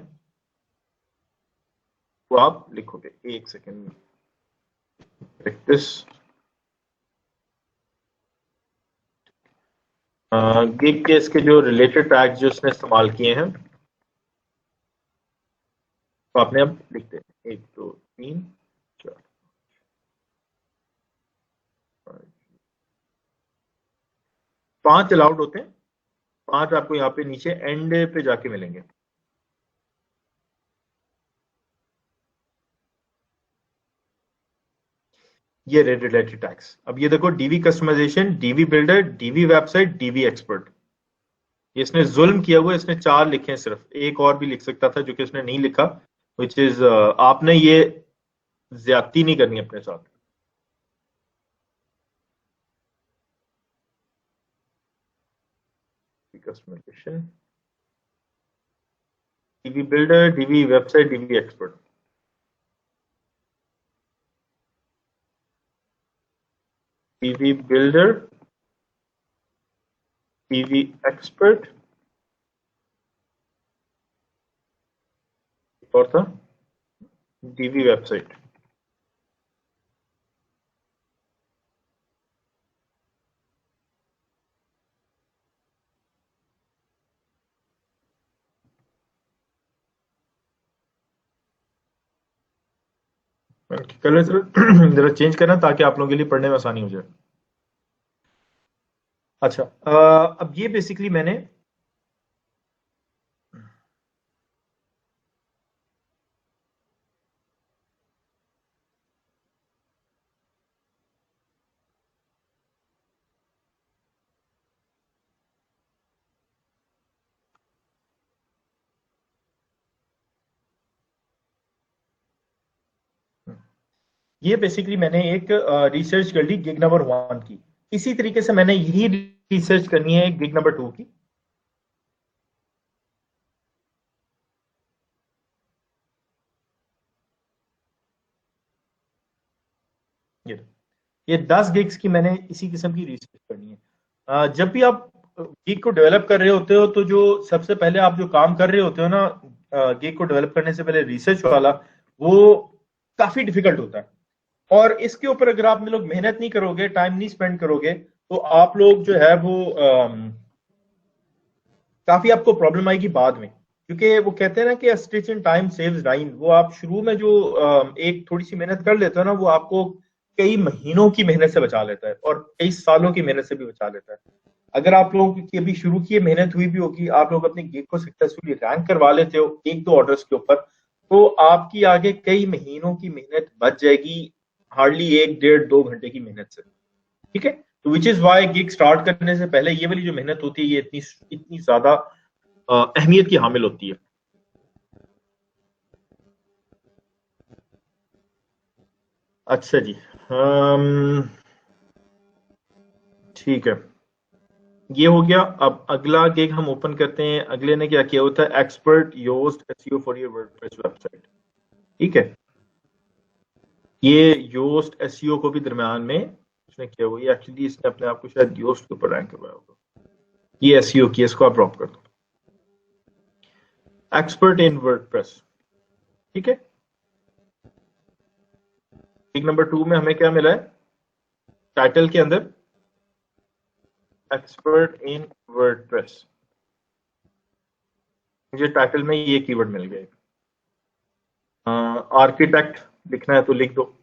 वो आप लिखोगे। एक सेकेंड, प्रैक्टिस। गिग के इसके जो रिलेटेड टैग्स जो इसने इस्तेमाल किए हैं तो आपने अब लिखते हैं 1 2 3 4 5 अलाउड होते हैं। 5 आपको यहाँ पे नीचे एंड पे जाके मिलेंगे। ये रिलेटेड टैग्स, अब ये देखो, Divi customization, Divi builder, Divi website, Divi expert, ये इसने जुल्म किया हुआ है। इसने 4 लिखे हैं, सिर्फ एक और भी लिख सकता था जो कि इसने नहीं लिखा, विच इज आपने ये ज्यादती नहीं करनी अपने साथ। Customization, Divi builder, Divi website, Divi expert, Divi builder, Divi expert और था डीवी वेबसाइट। कलर जरा चेंज करना ताकि आप लोगों के लिए पढ़ने में आसानी हो जाए। अच्छा, अब ये बेसिकली मैंने मैंने एक रिसर्च कर ली गिग नंबर 1 की। इसी तरीके से मैंने यही रिसर्च करनी है गिग नंबर 2 की। ये 10 गिग्स की मैंने इसी किस्म की रिसर्च करनी है। जब भी आप गिग को डेवलप कर रहे होते हो तो जो सबसे पहले आप जो काम कर रहे होते हो ना गिग को डेवलप करने से पहले रिसर्च वाला, वो काफी डिफिकल्ट होता है। और इसके ऊपर अगर आप लोग मेहनत नहीं करोगे, टाइम नहीं स्पेंड करोगे, तो आप लोग जो है वो काफी आपको प्रॉब्लम आएगी बाद में। क्योंकि वो कहते हैं ना कि stitch in time saves nine. वो आप शुरू में जो एक थोड़ी सी मेहनत कर लेते हो ना, वो आपको कई महीनों की मेहनत से बचा लेता है और कई सालों की मेहनत से भी बचा लेता है। अगर आप लोगों की अभी शुरू की मेहनत हुई भी होगी, आप लोग अपने गिग को सक्सेसफुली रैंक करवा लेते हो एक दो ऑर्डर्स के ऊपर, तो आपकी आगे कई महीनों की मेहनत बच जाएगी, हार्डली 1 डेढ़ 2 घंटे की मेहनत से। ठीक है, तो which is why gig start करने से पहले ये वाली जो मेहनत होती है, ये इतनी इतनी ज्यादा अहमियत की हामिल होती है। अच्छा जी, ठीक है, ये हो गया। अब अगला गिग हम ओपन करते हैं। अगले ने क्या किया होता है, expert Yoast SEO for your WordPress website. ठीक है, ये योस्ट एसईओ को भी दरमियान में उसने किया हुआ। ये एक्चुअली इसने अपने आप को शायद योस्ट के ऊपर रैंक करवाया होगा। ये एसईओ की, इसको आप ड्रॉप कर दो। Expert in WordPress. ठीक है, गिग नंबर 2 में हमें क्या मिला है, टाइटल के अंदर एक्सपर्ट इन वर्डप्रेस। मुझे टाइटल में ये कीवर्ड मिल गया। आर्किटेक्ट लिखना है तो लिख दो।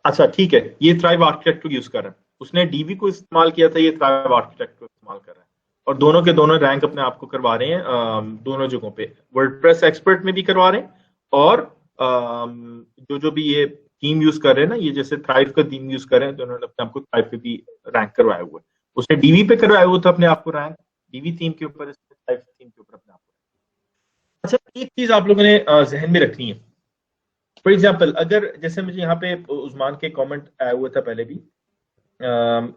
अच्छा ठीक है, ये थ्राइव आर्किटेक्ट को यूज कर रहा है। उसने डीबी को इस्तेमाल किया था, ये थ्राइव आर्किटेक्ट को इस्तेमाल कर रहा है। और दोनों के दोनों रैंक अपने आप को करवा रहे हैं दोनों जगहों पे। वर्डप्रेस एक्सपर्ट में भी करवा रहे हैं, और जो जो भी ये थीम यूज कर रहे हैं ना, ये जैसे थ्राइव का थीम यूज कर रहे हैं, तो उन्होंने अपने आप को थ्राइव पे भी रैंक करवाया हुआ है। उसने डीवी पे करवाया हुआ था अपने आप को रैंक, डीवी थीम के ऊपर, थ्राइव थीम के ऊपर अपने आप को। अच्छा, एक चीज आप लोगों ने जहन में रखनी है। फॉर एग्जाम्पल, अगर जैसे मुझे यहाँ पे उस्मान के कमेंट आया हुआ था पहले भी,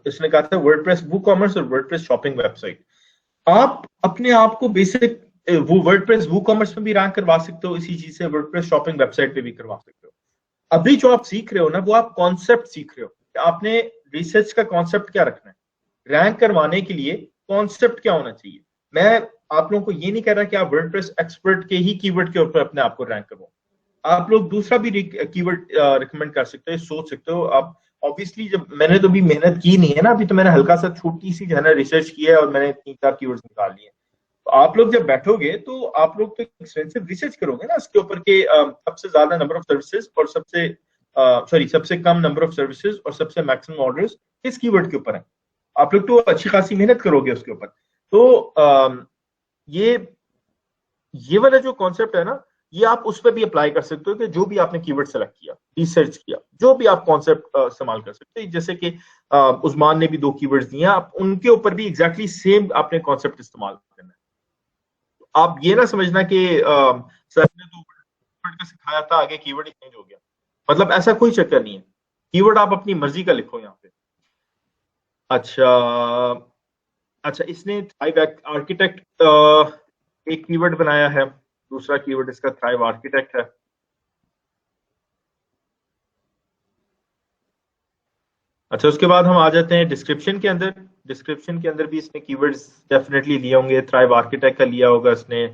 इसने कहा था वर्डप्रेस वू कॉमर्स और वर्डप्रेस शॉपिंग वेबसाइट। आप अपने आप को बेसिक वो वर्डप्रेस वू कॉमर्स में भी रैंक करवा सकते हो, इसी चीज से वर्डप्रेस शॉपिंग वेबसाइट पे भी करवा सकते हो। अभी जो आप सीख रहे हो ना, वो आप कॉन्सेप्ट सीख रहे हो। आपने रिसर्च का कॉन्सेप्ट क्या रखना है, रैंक करवाने के लिए कॉन्सेप्ट क्या होना चाहिए। मैं आप लोगों को ये नहीं कह रहा कि आप वर्डप्रेस एक्सपर्ट के ही कीवर्ड के ऊपर अपने आप को रैंक करो। आप लोग दूसरा भी कीवर्ड रिकमेंड कर सकते हो, सोच सकते हो आप। ऑब्वियसली जब मैंने तो भी मेहनत की नहीं है ना, अभी तो मैंने हल्का सा छोटी सी जो है ना रिसर्च की है, और मैंने 3-4 कीवर्ड्स निकाल लिए। तो आप लोग जब बैठोगे तो आप लोग तो एक्सटेंसिव रिसर्च करोगे ना इसके ऊपर के सबसे ज्यादा नंबर ऑफ सर्विसेज और सबसे सबसे कम नंबर ऑफ सर्विसेज और सबसे मैक्सिमम ऑर्डर्स किस कीवर्ड के ऊपर है। आप लोग तो अच्छी खासी मेहनत करोगे उसके ऊपर। तो ये वाला जो कॉन्सेप्ट है ना, ये आप उस पर भी अप्लाई कर सकते हो कि जो भी आपने कीवर्ड सेलेक्ट किया, रिसर्च किया, जो भी आप कॉन्सेप्ट इस्तेमाल कर सकते हो। जैसे कि उस्मान ने भी 2 कीवर्ड्स दिए, आप उनके ऊपर भी एग्जैक्टली सेम आपने कॉन्सेप्ट इस्तेमाल करना है। आप ये ना समझना कि सर ने तो कीवर्ड का सिखाया था, आगे कीवर्ड ही चेंज हो गया। मतलब ऐसा कोई चक्कर नहीं है, कीवर्ड आप अपनी मर्जी का लिखो यहाँ पे। अच्छा, अच्छा, इसने थ्राइव आर्किटेक्ट एक कीवर्ड बनाया है, दूसरा कीवर्ड इसका थ्राइव आर्किटेक्ट है। अच्छा, उसके बाद हम आ जाते हैं डिस्क्रिप्शन के अंदर। डिस्क्रिप्शन के अंदर भी इसने कीवर्ड्स डेफिनेटली लिए होंगे। थ्राइव आर्किटेक्ट का लिया होगा इसने,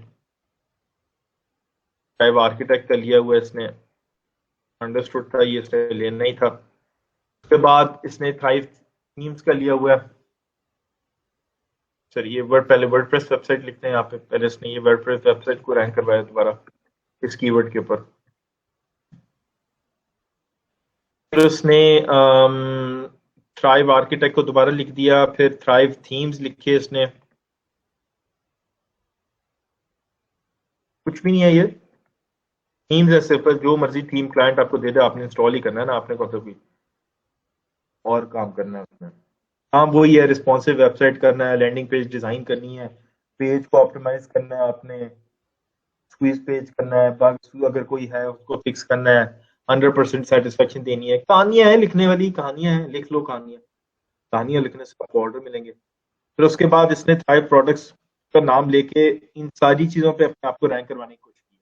थ्राइव आर्किटेक्ट का लिया हुआ इसने, अंडरस्टूड था, ये इसने लेना ही था। उसके बाद इसने थ्राइव थीम्स का लिया हुआ है। सर ये पहले वर्डप्रेस वेबसाइट लिखते हैं यहाँ पे। पहले इसने ये वर्डप्रेस वेबसाइट को रैंक करवाया दोबारा इस कीवर्ड के ऊपर। फिर उसने थ्राइव आर्किटेक्ट को दोबारा लिख दिया, फिर थ्राइव थीम्स लिखे इसने। कुछ भी नहीं है ये, थीम्स है सिर्फ। जो मर्जी थीम क्लाइंट आपको दे दे, आपने इंस्टॉल ही करना है ना, आपने कौन सा कोई और काम करना है उसमें। हाँ वही है, रिस्पॉन्सिव वेबसाइट करना है, लैंडिंग पेज डिजाइन करनी है, पेज को ऑप्टिमाइज करना है आपने, स्क्वीज पेज करना है, बग्स अगर कोई है उसको फिक्स करना है, 100% सेटिस्फेक्शन देनी है। कहानियां हैं लिखने वाली, कहानियां हैं, लिख लो कहानियां। कहानियां लिखने से आपको ऑर्डर मिलेंगे। फिर उसके बाद इसने थ्राइव प्रोडक्ट्स का नाम लेके इन सारी चीजों पे अपने आप को रैंक करवाने की कोशिश की।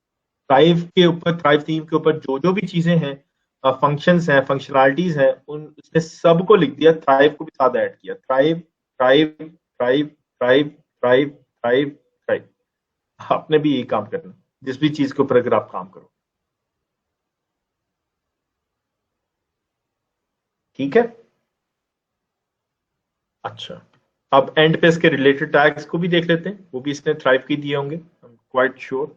थ्राइव के ऊपर, थ्राइव थीम के ऊपर जो जो भी चीजें हैं, फंक्शंस हैं, फंक्शनैलिटीज हैं, उन उसने सबको लिख दिया, थ्राइव को भी साथ ऐड किया। Thrive thrive thrive thrive thrive thrive thrive. आपने भी यही काम करना जिस भी चीज के ऊपर अगर आप काम करो। ठीक है। अच्छा, अब एंड पे इसके रिलेटेड टैग्स को भी देख लेते हैं, वो भी इसने थ्राइव की दिए होंगे, I am quite sure.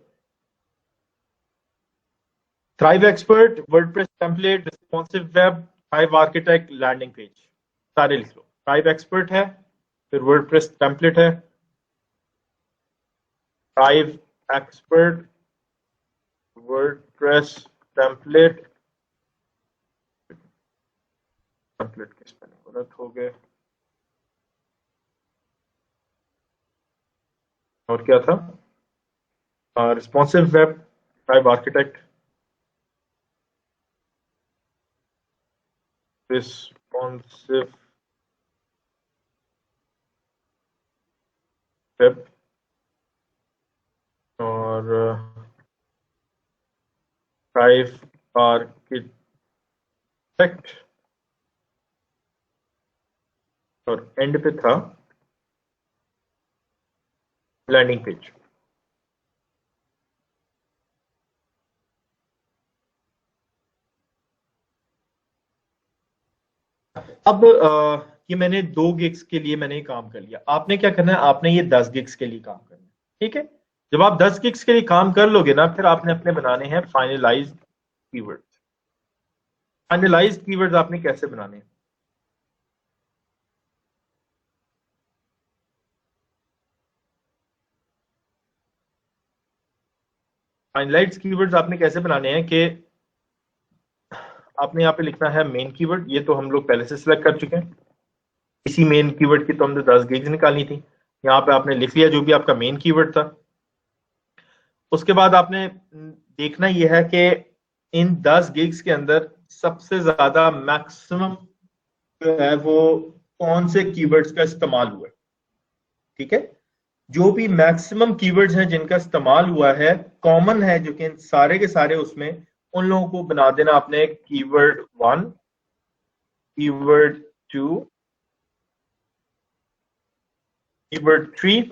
Thrive expert, WordPress template, responsive web, Thrive architect, landing page, सारे लिख लो। थ्राइव एक्सपर्ट है, फिर वर्डप्रेस टेम्पलेट है, Thrive expert, WordPress template, template के स्पेलिंग गलत हो गए, और क्या था, responsive web, Thrive architect, responsive web, और थ्राइव आर्किटेक्ट, और एंड पे था लैंडिंग पेज। अब ये मैंने 2 गिग्स के लिए मैंने काम कर लिया। आपने क्या करना है, आपने ये 10 गिग्स के लिए काम करना है। ठीक है, जब आप 10 गिग्स के लिए काम कर लोगे ना, फिर आपने अपने बनाने हैं फाइनलाइज्ड कीवर्ड्स। फाइनलाइज्ड कीवर्ड्स आपने कैसे बनाने हैं? फाइनलाइज्ड कीवर्ड्स आपने कैसे बनाने हैं कि आपने यहाँ पे लिखना है मेन कीवर्ड, ये तो हम लोग पहले से सिलेक्ट कर चुके हैं। इसी मेन कीवर्ड की तो हमने 10 गिग्स निकालनी थी। यहाँ पे आपने लिख लिया जो भी आपका मेन कीवर्ड था। उसके बाद आपने देखना यह है कि इन 10 गिग्स के अंदर सबसे ज्यादा मैक्सिमम जो है वो कौन से कीवर्ड्स का इस्तेमाल हुआ है। ठीक है, जो भी मैक्सिमम कीवर्ड्स हैं जिनका इस्तेमाल हुआ है, कॉमन है, जो कि सारे के सारे उसमें, उन लोगों को बना देना आपने keyword 1, keyword 2, keyword 3,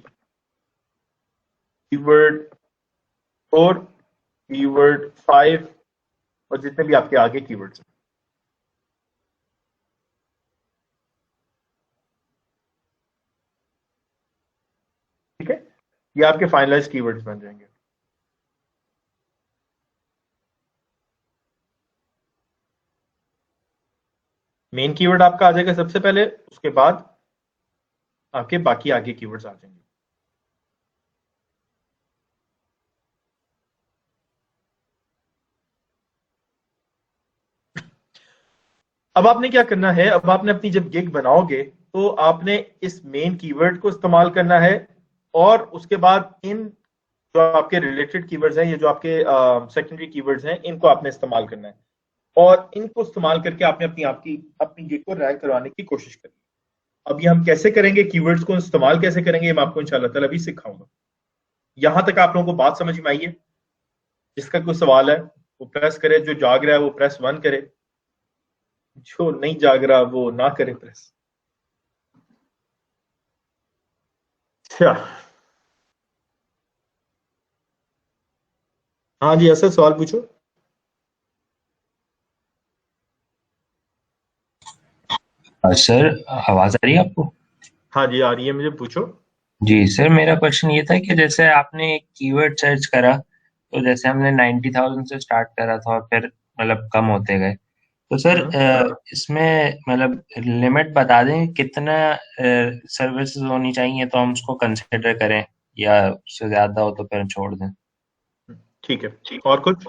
keyword 4, keyword 5, और जितने भी आपके आगे कीवर्ड्स हैं। ठीक है, ये आपके फाइनलाइज कीवर्ड्स बन जाएंगे। मेन कीवर्ड आपका आ जाएगा सबसे पहले, उसके बाद आपके बाकी आगे कीवर्ड्स आ जाएंगे। अब आपने क्या करना है, अब आपने अपनी जब गिग बनाओगे तो आपने इस मेन कीवर्ड को इस्तेमाल करना है, और उसके बाद इन जो आपके रिलेटेड कीवर्ड्स हैं, ये जो आपके सेकेंडरी कीवर्ड्स हैं, इनको आपने इस्तेमाल करना है, और इनको इस्तेमाल करके आपने अपनी गिग को रैंक करवाने की कोशिश करनी है। अब ये हम कैसे करेंगे, कीवर्ड्स को इस्तेमाल कैसे करेंगे, ये मैं आपको इंशाल्लाह ताला अभी सिखाऊंगा। यहां तक आप लोगों को बात समझ में आई है? जिसका कोई सवाल है वो प्रेस करे, जो जाग रहा है वो प्रेस 1 करे, जो नहीं जाग रहा वो ना करे प्रेस। अच्छा, हाँ जी, ऐसा सवाल पूछो। सर, आवाज आ रही है आपको? हाँ जी, आ रही है, मुझे पूछो। जी सर, मेरा क्वेश्चन ये था कि जैसे आपने एक कीवर्ड सर्च करा, तो जैसे हमने 90,000 से स्टार्ट करा था और फिर मतलब कम होते गए, तो सर इसमें मतलब लिमिट बता दें कितना सर्विसेज होनी चाहिए तो हम उसको कंसिडर करें, या उससे ज्यादा हो तो फिर छोड़ दें? ठीक है, और कुछ?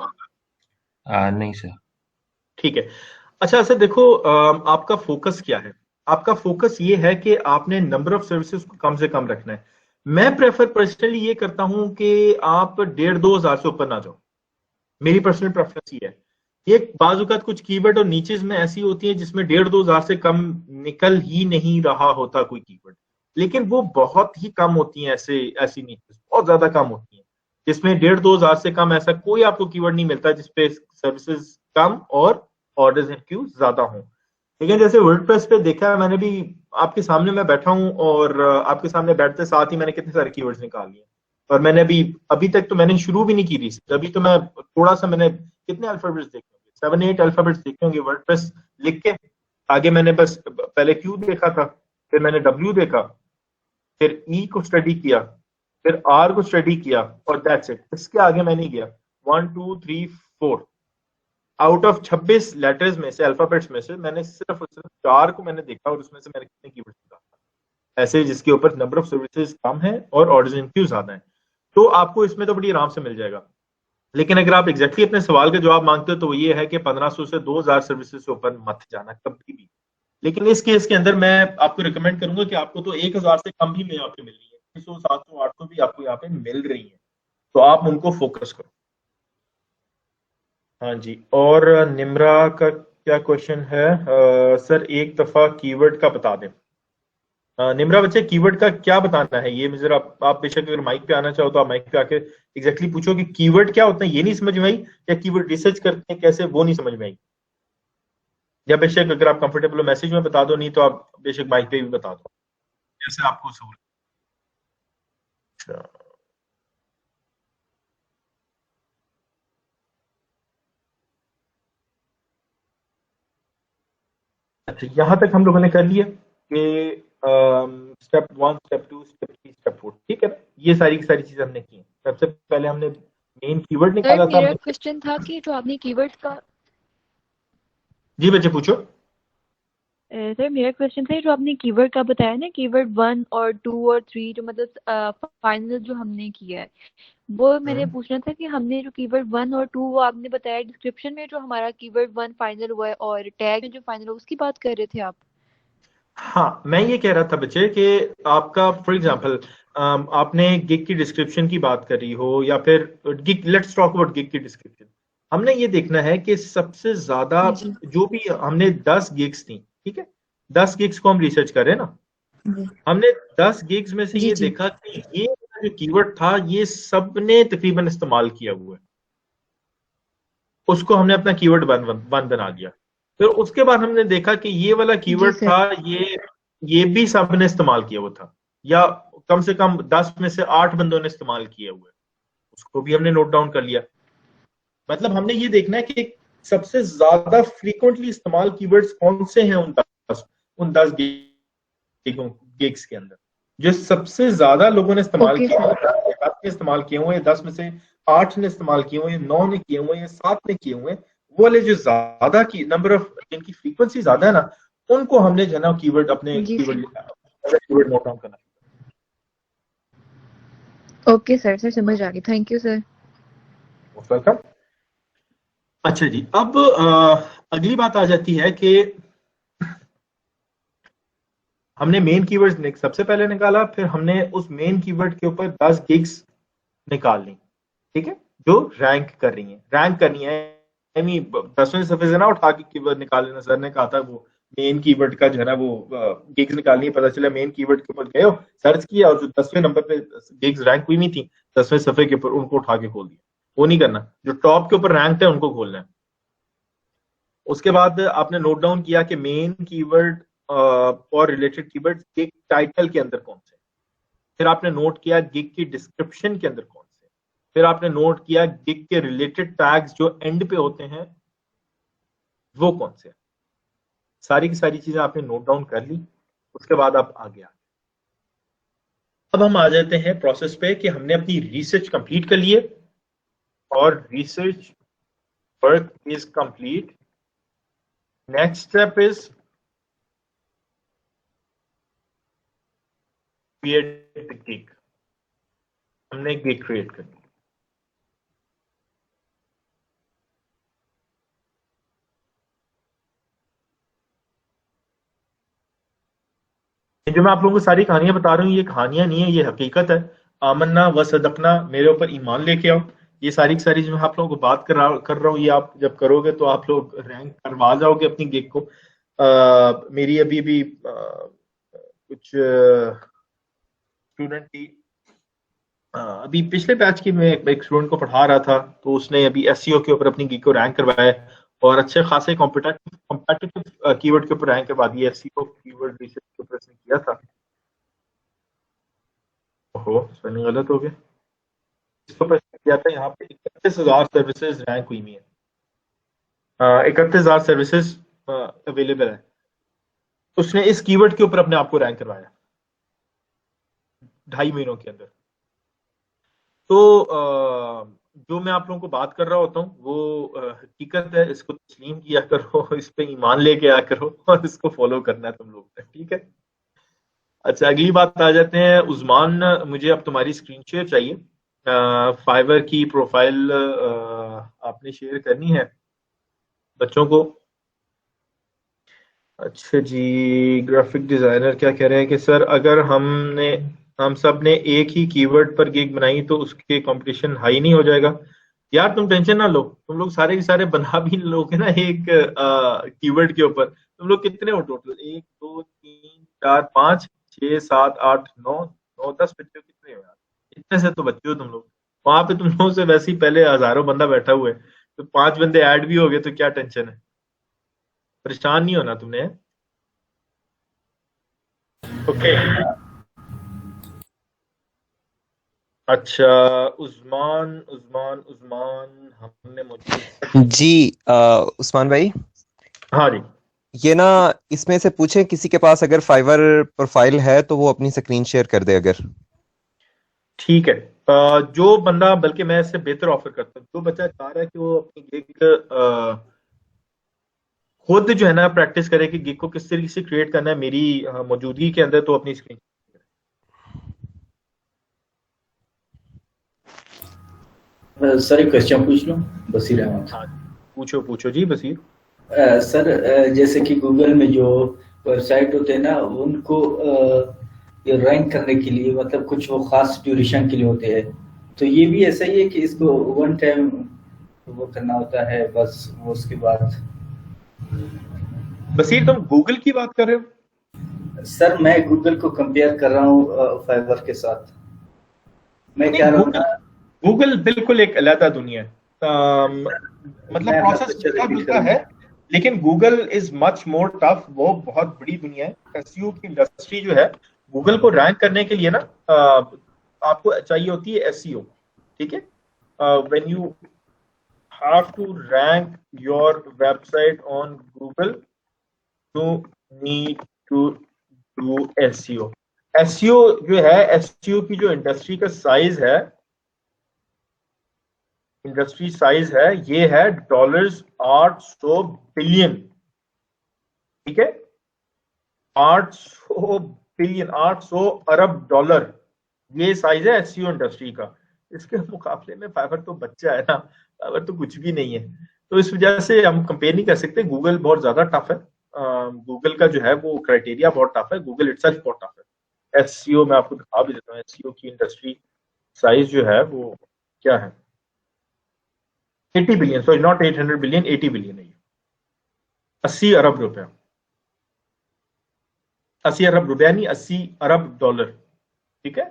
नहीं सर। ठीक है। अच्छा सर, देखो, आपका फोकस क्या है? आपका फोकस ये है कि आपने नंबर ऑफ सर्विसेज को कम से कम रखना है। मैं प्रेफर पर्सनली ये करता हूं कि आप 1,500-2,000 से ऊपर ना जाओ। मेरी पर्सनल प्रेफरेंस ये है। ये बाजुकात कुछ कीवर्ड और नीचेज में ऐसी होती है जिसमें 1,500-2,000 से कम निकल ही नहीं रहा होता कोई कीवर्ड, लेकिन वो बहुत ही कम होती हैं, ऐसी नीचेस बहुत ज्यादा कम होती हैं, जिसमें 1,500-2,000 से कम ऐसा कोई आपको कीवर्ड नहीं मिलता जिसपे सर्विसेज कम और ऑर्डर्स एंड क्यू ज्यादा हों। लेकिन जैसे वर्डप्रेस पे देखा है मैंने भी, आपके सामने मैं बैठा हूँ और आपके सामने बैठते साथ ही मैंने कितने सारे कीवर्ड्स निकाल लिए, और मैंने अभी तक तो मैंने शुरू भी नहीं की रही, अभी तो मैं थोड़ा सा, मैंने कितने अल्फाबेट्स देखे होंगे, 7-8 अल्फाबेट्स देखे होंगे वर्डप्रेस लिख के। आगे मैंने बस पहले क्यू देखा था, फिर मैंने डब्ल्यू देखा, फिर ई को स्टडी किया, फिर आर को स्टडी किया, और दैट्स इट, इसके आगे मैं नहीं गया। 1 2 3 4 आउट ऑफ 26 लेटर्स में से, अल्फाबेट्स में से, मैंने सिर्फ और सिर्फ 4 को मैंने देखा, और उसमें से मैंने कितने कीवर्ड्स निकाला ऐसे जिसके ऊपर नंबर ऑफ सर्विसेज कम है और ऑर्डर्स इन क्यू ज्यादा है। तो आपको इसमें तो बड़ी आराम से मिल जाएगा। लेकिन अगर आप एग्जैक्टली अपने सवाल का जवाब मांगते हो तो ये है कि 1500 से 2000 सर्विसेज से ऊपर मत जाना कभी भी। लेकिन इस केस के अंदर मैं आपको रिकमेंड करूंगा कि आपको तो 1000 से कम भी में यहाँ पे मिल रही है, 600 700 800 भी आपको यहाँ पे मिल रही है, तो आप उनको फोकस करो। हाँ जी, और निम्रा का क्या क्वेश्चन है? सर एक दफा कीवर्ड का बता दें। निम्रा बच्चे, कीवर्ड का क्या बताना है ये मुझे जरा, आप बेशक अगर माइक पे आना चाहो तो आप माइक पे आके एग्जैक्टली पूछो कि कीवर्ड क्या होता है, ये नहीं समझ में आई, या कीवर्ड रिसर्च करते हैं कैसे वो नहीं समझ में आई, या बेशक अगर आप कंफर्टेबल हो मैसेज में बता दो, नहीं तो आप बेशक माइक पे भी बता दो, जैसे आपको सहूलत। अच्छा, अच्छा यहाँ तक हम लोगों ने कर लिया कि स्टेप 1 स्टेप 2 स्टेप 3 स्टेप 4, ठीक है ना, ये सारी की सारी चीजें हमने की। सबसे पहले हमने मेन कीवर्ड सर निकाला था। मेरा क्वेश्चन था कि जो आपने कीवर्ड का, जी बच्चे पूछो। सर मेरा क्वेश्चन था जो आपने कीवर्ड का बताया ना, कीवर्ड 1 और 2 और 3 जो मतलब फाइनल जो हमने किया है, वो मैंने पूछना था कि हमने जो कीवर्ड 1 और 2 वो आपने बताया डिस्क्रिप्शन में जो हमारा कीवर्ड 1 फाइनल हुआ है और टैग में जो फाइनल हुआ उसकी बात कर रहे थे आप? हाँ, मैं ये कह रहा था बच्चे कि आपका फॉर एग्जांपल आपने गिग की डिस्क्रिप्शन की बात करी हो, या फिर gig, let's talk about gig की डिस्क्रिप्शन। हमने ये देखना है कि सबसे ज्यादा जी जो भी हमने 10 गिग्स थी, ठीक है, 10 गिग्स को हम रिसर्च कर रहे हैं ना, जी हमने 10 गिग्स में से जी ये जी देखा कि ये जो कीवर्ड था ये सबने तकरीबन इस्तेमाल किया हुआ है, उसको हमने अपना कीवर्ड वन बना दिया। फिर उसके बाद हमने देखा कि ये वाला जी कीवर्ड सर। था, ये भी सबने इस्तेमाल किया हुआ था, या कम से कम 10 में से 8 बंदों ने इस्तेमाल किया हुआ है, उसको भी हमने नोट डाउन कर लिया। मतलब हमने ये देखना है कि सबसे ज्यादा फ्रीक्वेंटली इस्तेमाल कीवर्ड्स कौन से हैं उन 10 गिग्स के अंदर, जो सबसे ज्यादा लोगों ने इस्तेमाल ओके किया, सर। 10 ने इस्तेमाल किए हुए, 10 में से 8 ने इस्तेमाल किए हुए, 9 ने किए हुए, 7 ने किए हुए, वो वाले जो ज्यादा की नंबर ऑफ, जिनकी फ्रीक्वेंसी ज्यादा है ना, उनको हमने जो है ना कीवर्ड, अपने जी सर। कीवर्ड नोट डाउन करना। ओके सर, सर समझ आ गई, थैंक यू सर। वेलकम। अच्छा जी, अब अगली बात आ जाती है कि हमने मेन कीवर्ड सबसे पहले निकाला, फिर हमने उस मेन कीवर्ड के ऊपर 10 गिग्स निकाल ली, ठीक है, जो रैंक कर रही है, रैंक करनी है, यानी 10वें सफे से ना उठा के कीवर्ड निकाल लेना। सर ने कहा था वो मेन कीवर्ड का जो है ना वो गिग्स निकालनी है, पता चला मेन कीवर्ड के ऊपर गए हो, सर्च किया, और जो 10वें नंबर पे गिग्स रैंक हुई नहीं थी 10वें सफे के ऊपर, उनको उठा के खोल दिया। वो नहीं करना, जो टॉप के ऊपर रैंक है उनको खोलना है। उसके बाद आपने नोट डाउन किया कि मेन कीवर्ड और रिलेटेड कीवर्ड गिग टाइटल के अंदर कौन से, फिर आपने नोट किया गिग की डिस्क्रिप्शन के अंदर कौन से, फिर आपने नोट किया गिग के रिलेटेड टैग्स जो एंड पे होते हैं वो कौन से। सारी की सारी चीजें आपने नोट डाउन कर ली, उसके बाद आप आगे आ, अब हम आ जाते हैं प्रोसेस पे कि हमने अपनी रिसर्च कंप्लीट कर ली है, और research work is complete. Next step is create the gig. हमने गिग क्रिएट करनी, जो मैं आप लोगों को सारी कहानियां बता रहा हूँ ये कहानियां नहीं है, ये हकीकत है। आमन्ना व सदकना, मेरे ऊपर ईमान लेके आओ। ये सारी की सारी जो मैं आप लोगों को बात कर रहा हूँ, ये आप जब करोगे तो आप लोग रैंक करवा जाओगे अपनी गिग को। मेरी अभी भी कुछ स्टूडेंट की अभी पिछले बैच की मैं एक स्टूडेंट को पढ़ा रहा था, तो उसने अभी एसईओ के ऊपर अपनी गिग को रैंक करवाया है और अच्छे खासे कॉम्पिटिटिव कीवर्ड के ऊपर रैंक करवा दी है। एसईओ कीवर्ड रिसर्च के ऊपर इसने किया था। ओहो, स्पेलिंग गलत हो गया। इसके ऊपर किया था, यहाँ पे 31,000 सर्विसेज रैंक हुई है, 31,000 सर्विसेज अवेलेबल है। उसने इस कीवर्ड के ऊपर अपने आप को रैंक करवाया 2.5 महीनों के अंदर। तो जो मैं आप लोगों को बात कर रहा होता हूँ वो हकीकत है, इसको तस्लीम किया करो, इस पे ईमान लेके आया करो और इसको फॉलो करना है तुम लोग ने, ठीक है। अच्छा, अगली बात आ जाते हैं। उस्मान, मुझे अब तुम्हारी स्क्रीन शेयर चाहिए। फाइवर की प्रोफाइल आपने शेयर करनी है बच्चों को। अच्छा जी, ग्राफिक डिजाइनर क्या कह रहे हैं कि सर अगर हम सब ने एक ही कीवर्ड पर गिग बनाई तो उसके कंपटीशन हाई नहीं हो जाएगा? यार तुम टेंशन ना लो, तुम लोग सारे के सारे बना भी लोगे ना एक कीवर्ड के ऊपर। तुम लोग कितने हो टोटल? 1 2 3 4 5 6 7 8 9 9 10 बच्चे कितने हो यार? इतने से तो बच्चे हो तुम लोग। वहां पे तुम लोगों से वैसे ही पहले हजारों बंदा बैठा हुआ है, तो 5 बंदे ऐड भी हो गए तो क्या टेंशन है? परेशान नहीं होना तुमने। ओके। अच्छा, उस्मान उस्मान उस्मान हमने मुझे जी उस्मान भाई, हाँ जी, ये ना इसमें से पूछें किसी के पास अगर फाइवर प्रोफाइल है तो वो अपनी स्क्रीन शेयर कर दे अगर। ठीक है। जो बंदा, बल्कि मैं इससे बेहतर ऑफर करता हूँ, जो बच्चा चाह रहा है कि वो अपनी गिग खुद जो है ना प्रैक्टिस करे कि गिग को किस तरीके से क्रिएट करना है मेरी मौजूदगी के अंदर, तो अपनी स्क्रीन। सर एक क्वेश्चन पूछ लूं? बसीर अहमद। हाँ, पूछो पूछो जी बसीर। सर जैसे कि गूगल में जो वेबसाइट होते हैं ना, उनको ये रैंक करने के लिए मतलब कुछ वो खास ड्यूरेशन के लिए होते हैं, तो ये भी ऐसा ही है कि इसको वन टाइम वो करना होता है बस, वो उसके बाद? बसीर, तुम गूगल की बात कर रहे हो? सर मैं गूगल को कंपेयर कर रहा हूँ फाइवर के साथ। मैं नहीं, कह रहा हूँ ना, गूगल बिल्कुल एक अलग दुनिया है। मतलब मैं प्रोसेस पिक्चर मिलता एडिट जुलता है, करूंगा। लेकिन Google is much more tough. वो बहुत बड़ी दुनिया है। एसईओ की इंडस्ट्री जो है, गूगल को रैंक करने के लिए ना आपको चाहिए होती है एसईओ, ठीक है। When you have to rank your website on Google, you need to do SEO. SEO जो है, एसईओ की जो इंडस्ट्री साइज है, ये है $800 बिलियन, ठीक है। 800 बिलियन, 800 अरब डॉलर, ये साइज है एसईओ इंडस्ट्री का। इसके मुकाबले में फाइवर तो बच्चा है ना, फाइवर तो कुछ भी नहीं है। तो इस वजह से हम कंपेयर नहीं कर सकते। गूगल बहुत ज्यादा टफ है। गूगल का जो है वो क्राइटेरिया बहुत टफ है, गूगल इटसेल्फ बहुत टफ है। एसईओ मैं आपको दिखा भी देता हूँ, एसईओ की इंडस्ट्री साइज जो है वो क्या है। 80 billion, sorry not 800 billion, 80 billion है ये। 80 अरब रुपया, 80 अरब रुपया नहीं, 80 अरब डॉलर, ठीक है।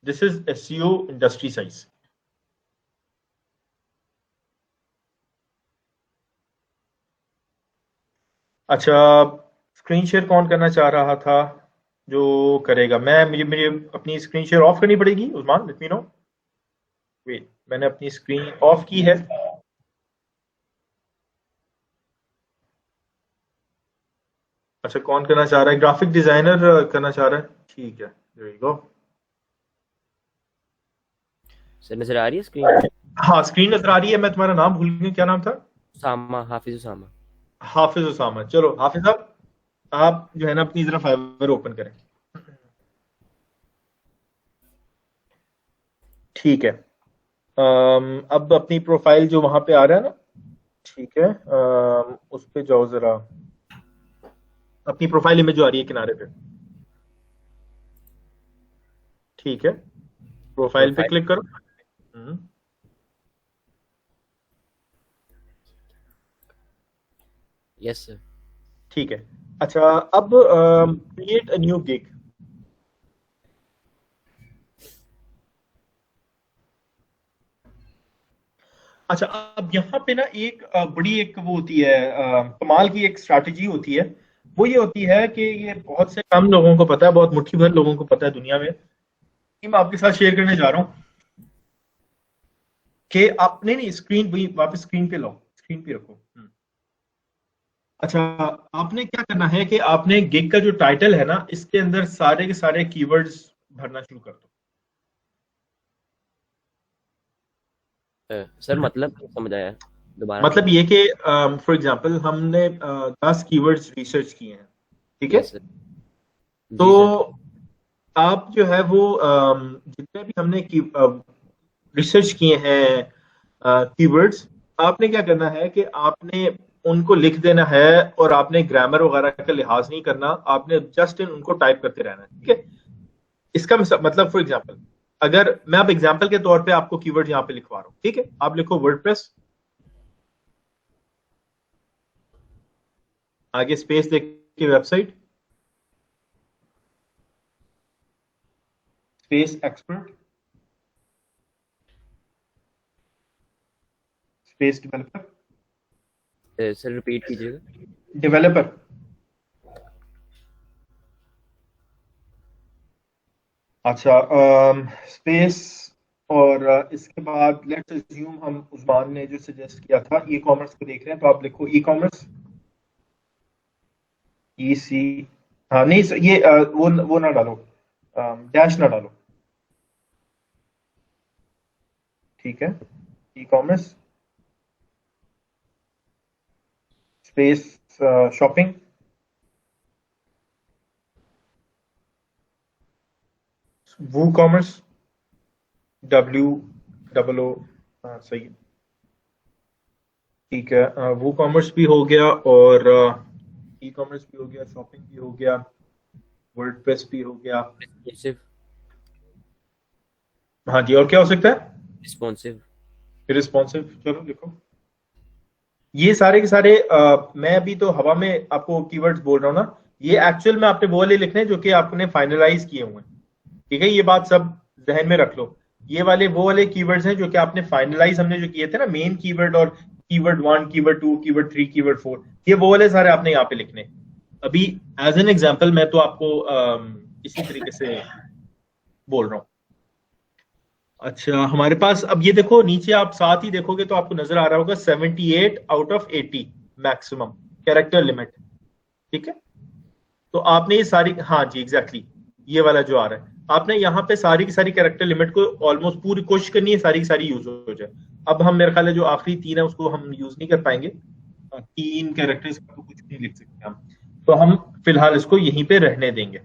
This is SEO industry size. अच्छा, स्क्रीन शेयर कौन करना चाह रहा था? जो करेगा, मैं मुझे मुझे अपनी स्क्रीन शेयर ऑफ करनी पड़ेगी। Usman, let me know. Wait, मैंने अपनी स्क्रीन ऑफ की है। अच्छा, कौन करना चाह रहा है? ग्राफिक डिजाइनर करना चाह रहा है, ठीक है, देयर यू गो। सर नजर आ रही है स्क्रीन? हाँ, स्क्रीन नजर आ रही है। मैं तुम्हारा नाम भूल गया, क्या नाम था? उसामा, हाफिज उसामा। हाफिज उसामा। चलो हाफिज साहब, आप जो है ना अपनी जरा फाइवर ओपन करें। ठीक है। अब अपनी प्रोफाइल जो वहां पे आ रहा है ना, ठीक है, उस पे जाओ जरा। अपनी प्रोफाइल इमेज जो आ रही है किनारे पे, ठीक है, प्रोफाइल पे प्रोफाइल। क्लिक करो। Yes sir. ठीक है। अच्छा, अब क्रिएट अ न्यू गिग। अच्छा, अब यहाँ पे ना एक बड़ी एक वो होती है, कमाल की एक स्ट्रैटेजी होती है। वो ये होती है कि ये बहुत से कम लोगों को पता है, बहुत मुट्ठी भर लोगों को पता है दुनिया में। कि मैं आपके साथ शेयर करने जा रहा हूँ कि आपने नहीं, स्क्रीन वही वापस स्क्रीन पे लाओ, स्क्रीन पे रखो। अच्छा, आपने क्या करना है कि आपने गिग का जो टाइटल है ना, इसके अंदर सारे के सारे कीवर्ड्स भरना शुरू कर दो। सर मतलब नहीं समझ आया, दोबारा मतलब ये कि फॉर एग्जांपल हमने 10 कीवर्ड्स रिसर्च किए हैं, ठीक है? Yes sir. तो जी सर। आप जो है वो जितने भी हमने रिसर्च किए हैं कीवर्ड्स, आपने क्या करना है कि आपने उनको लिख देना है और आपने ग्रामर वगैरह का लिहाज नहीं करना, आपने जस्ट उनको टाइप करते रहना है, ठीक है? इसका मतलब फॉर एग्जांपल, अगर मैं अब एग्जांपल के तौर पे आपको कीवर्ड यहाँ पे लिखवा रहा हूँ, ठीक है? आप लिखो वर्डप्रेस, आगे स्पेस देख के website, space expert, space developer, sir repeat कीजिएगा। डेवलपर, अच्छा स्पेस, और इसके बाद लेट्स अज्यूम हम उस्मान ने जो सजेस्ट किया था ई कॉमर्स को देख रहे हैं, तो आप लिखो ई कॉमर्स, ई सी, हाँ नहीं ये वो ना डालो, डैश ना डालो, ठीक है? ई कॉमर्स स्पेस शॉपिंग, वू कॉमर्स, WOO, हाँ सही है, ठीक है? वो कॉमर्स भी हो गया, और ई कॉमर्स भी हो गया, शॉपिंग भी हो गया, वर्डप्रेस भी हो गया। रिस्पॉन्सिव। हाँ जी, और क्या हो सकता है? रिस्पॉन्सिव। रिस्पॉन्सिव, चलो लिखो। ये सारे के सारे मैं अभी तो हवा में आपको कीवर्ड्स बोल रहा हूँ ना, ये एक्चुअल में आपने वो वाले लिखने हैं जो कि आपने फाइनलाइज किए हुए हैं, ठीक है? ये बात सब जहन में रख लो। ये वाले वो वाले कीवर्ड्स हैं जो कि आपने फाइनलाइज हमने जो किए थे ना, मेन कीवर्ड और कीवर्ड 1, कीवर्ड 2, कीवर्ड 3, कीवर्ड 4, ये वो वाले सारे आपने यहाँ पे लिखने। अभी एज एन एग्जांपल मैं तो आपको इसी तरीके से बोल रहा हूँ। अच्छा, हमारे पास अब ये देखो, नीचे आप साथ ही देखोगे तो आपको नजर आ रहा होगा 78 out of 80 maximum character limit, ठीक है? तो आपने ये सारी, हाँ जी एग्जैक्टली, ये वाला जो आ रहा है, आपने यहाँ पे सारी की सारी कैरेक्टर लिमिट को ऑलमोस्ट पूरी कोशिश करनी है सारी की सारी यूज हो जाए। अब हम मेरे ख्याल है जो आखिरी 3 है उसको हम यूज नहीं कर पाएंगे, 3 कैरेक्टर्स का तो कुछ नहीं लिख सकते हम, तो हम फिलहाल इसको यहीं पे रहने देंगे।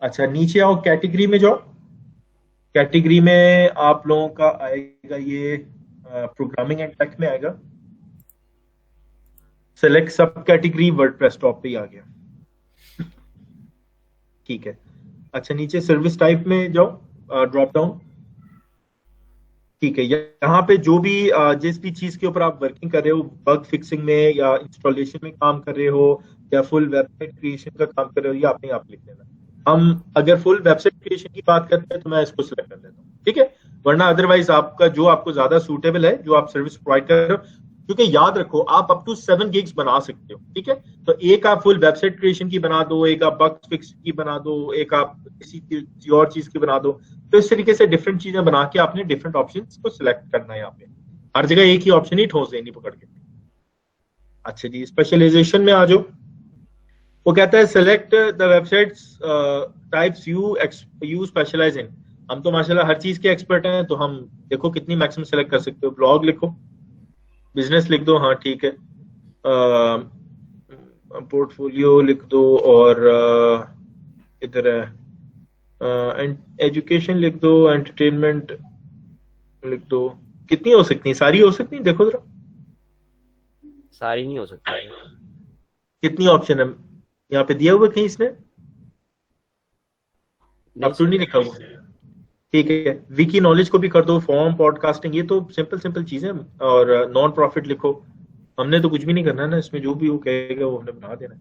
अच्छा, नीचे आओ, कैटेगरी में जाओ। कैटेगरी में आप लोगों का आएगा ये प्रोग्रामिंग एंड टेक में आएगा, सेलेक्ट सब कैटेगरी, वर्डप्रेस टॉप पे ही आ गया, ठीक है? अच्छा, नीचे सर्विस टाइप में जाओ, ड्रॉप डाउन, ठीक है? यहाँ पे जो भी जिस भी चीज के ऊपर आप वर्किंग कर रहे हो, बग फिक्सिंग में या इंस्टॉलेशन में काम कर रहे हो या फुल वेबसाइट क्रिएशन का काम कर रहे हो, ये आपने यहाँ पे लिख लेना। हम अगर फुल वेबसाइट क्रिएशन की बात करते हैं तो मैं इसको सिलेक्ट कर लेता हूँ, ठीक है? वरना अदरवाइज आपका जो आपको ज्यादा सूटेबल है, जो आप सर्विस प्रोवाइड कर रहे हो, क्योंकि याद रखो आप अप टू 7 गिग्स बना सकते हो, ठीक है? तो एक आप फुल वेबसाइट क्रिएशन की बना दो, एक आप बग फिक्स की बना दो, एक आप किसी और चीज की बना दो। तो इस तरीके से डिफरेंट चीजें बना के आपने डिफरेंट ऑप्शंस को सिलेक्ट करना है। यहाँ पे हर जगह एक ही ऑप्शन ही ठोस देनी पकड़ के। अच्छा जी, स्पेशलाइजेशन में आ जाओ। वो कहता है select the websites types you specialize in. हम तो माशाल्लाह हर चीज के एक्सपर्ट हैं, तो हम देखो कितनी मैक्सिमम सेलेक्ट कर सकते हो। ब्लॉग लिखो, बिजनेस लिख दो, हाँ ठीक है, पोर्टफोलियो लिख दो, और इधर है एजुकेशन लिख दो, एंटरटेनमेंट लिख दो। कितनी हो सकती है? सारी हो सकती है, देखो जरा सारी नहीं हो सकती। कितनी ऑप्शन है यहाँ पे दिया हुआ कहीं इसने? अब तो नहीं लिखा हुआ, ठीक है? विकी नॉलेज को भी कर दो, फॉर्म, पॉडकास्टिंग, ये तो सिंपल सिंपल चीजें। और नॉन प्रॉफिट लिखो, हमने तो कुछ भी नहीं करना है ना इसमें, जो भी वो कहेगा वो हमने बना देना है।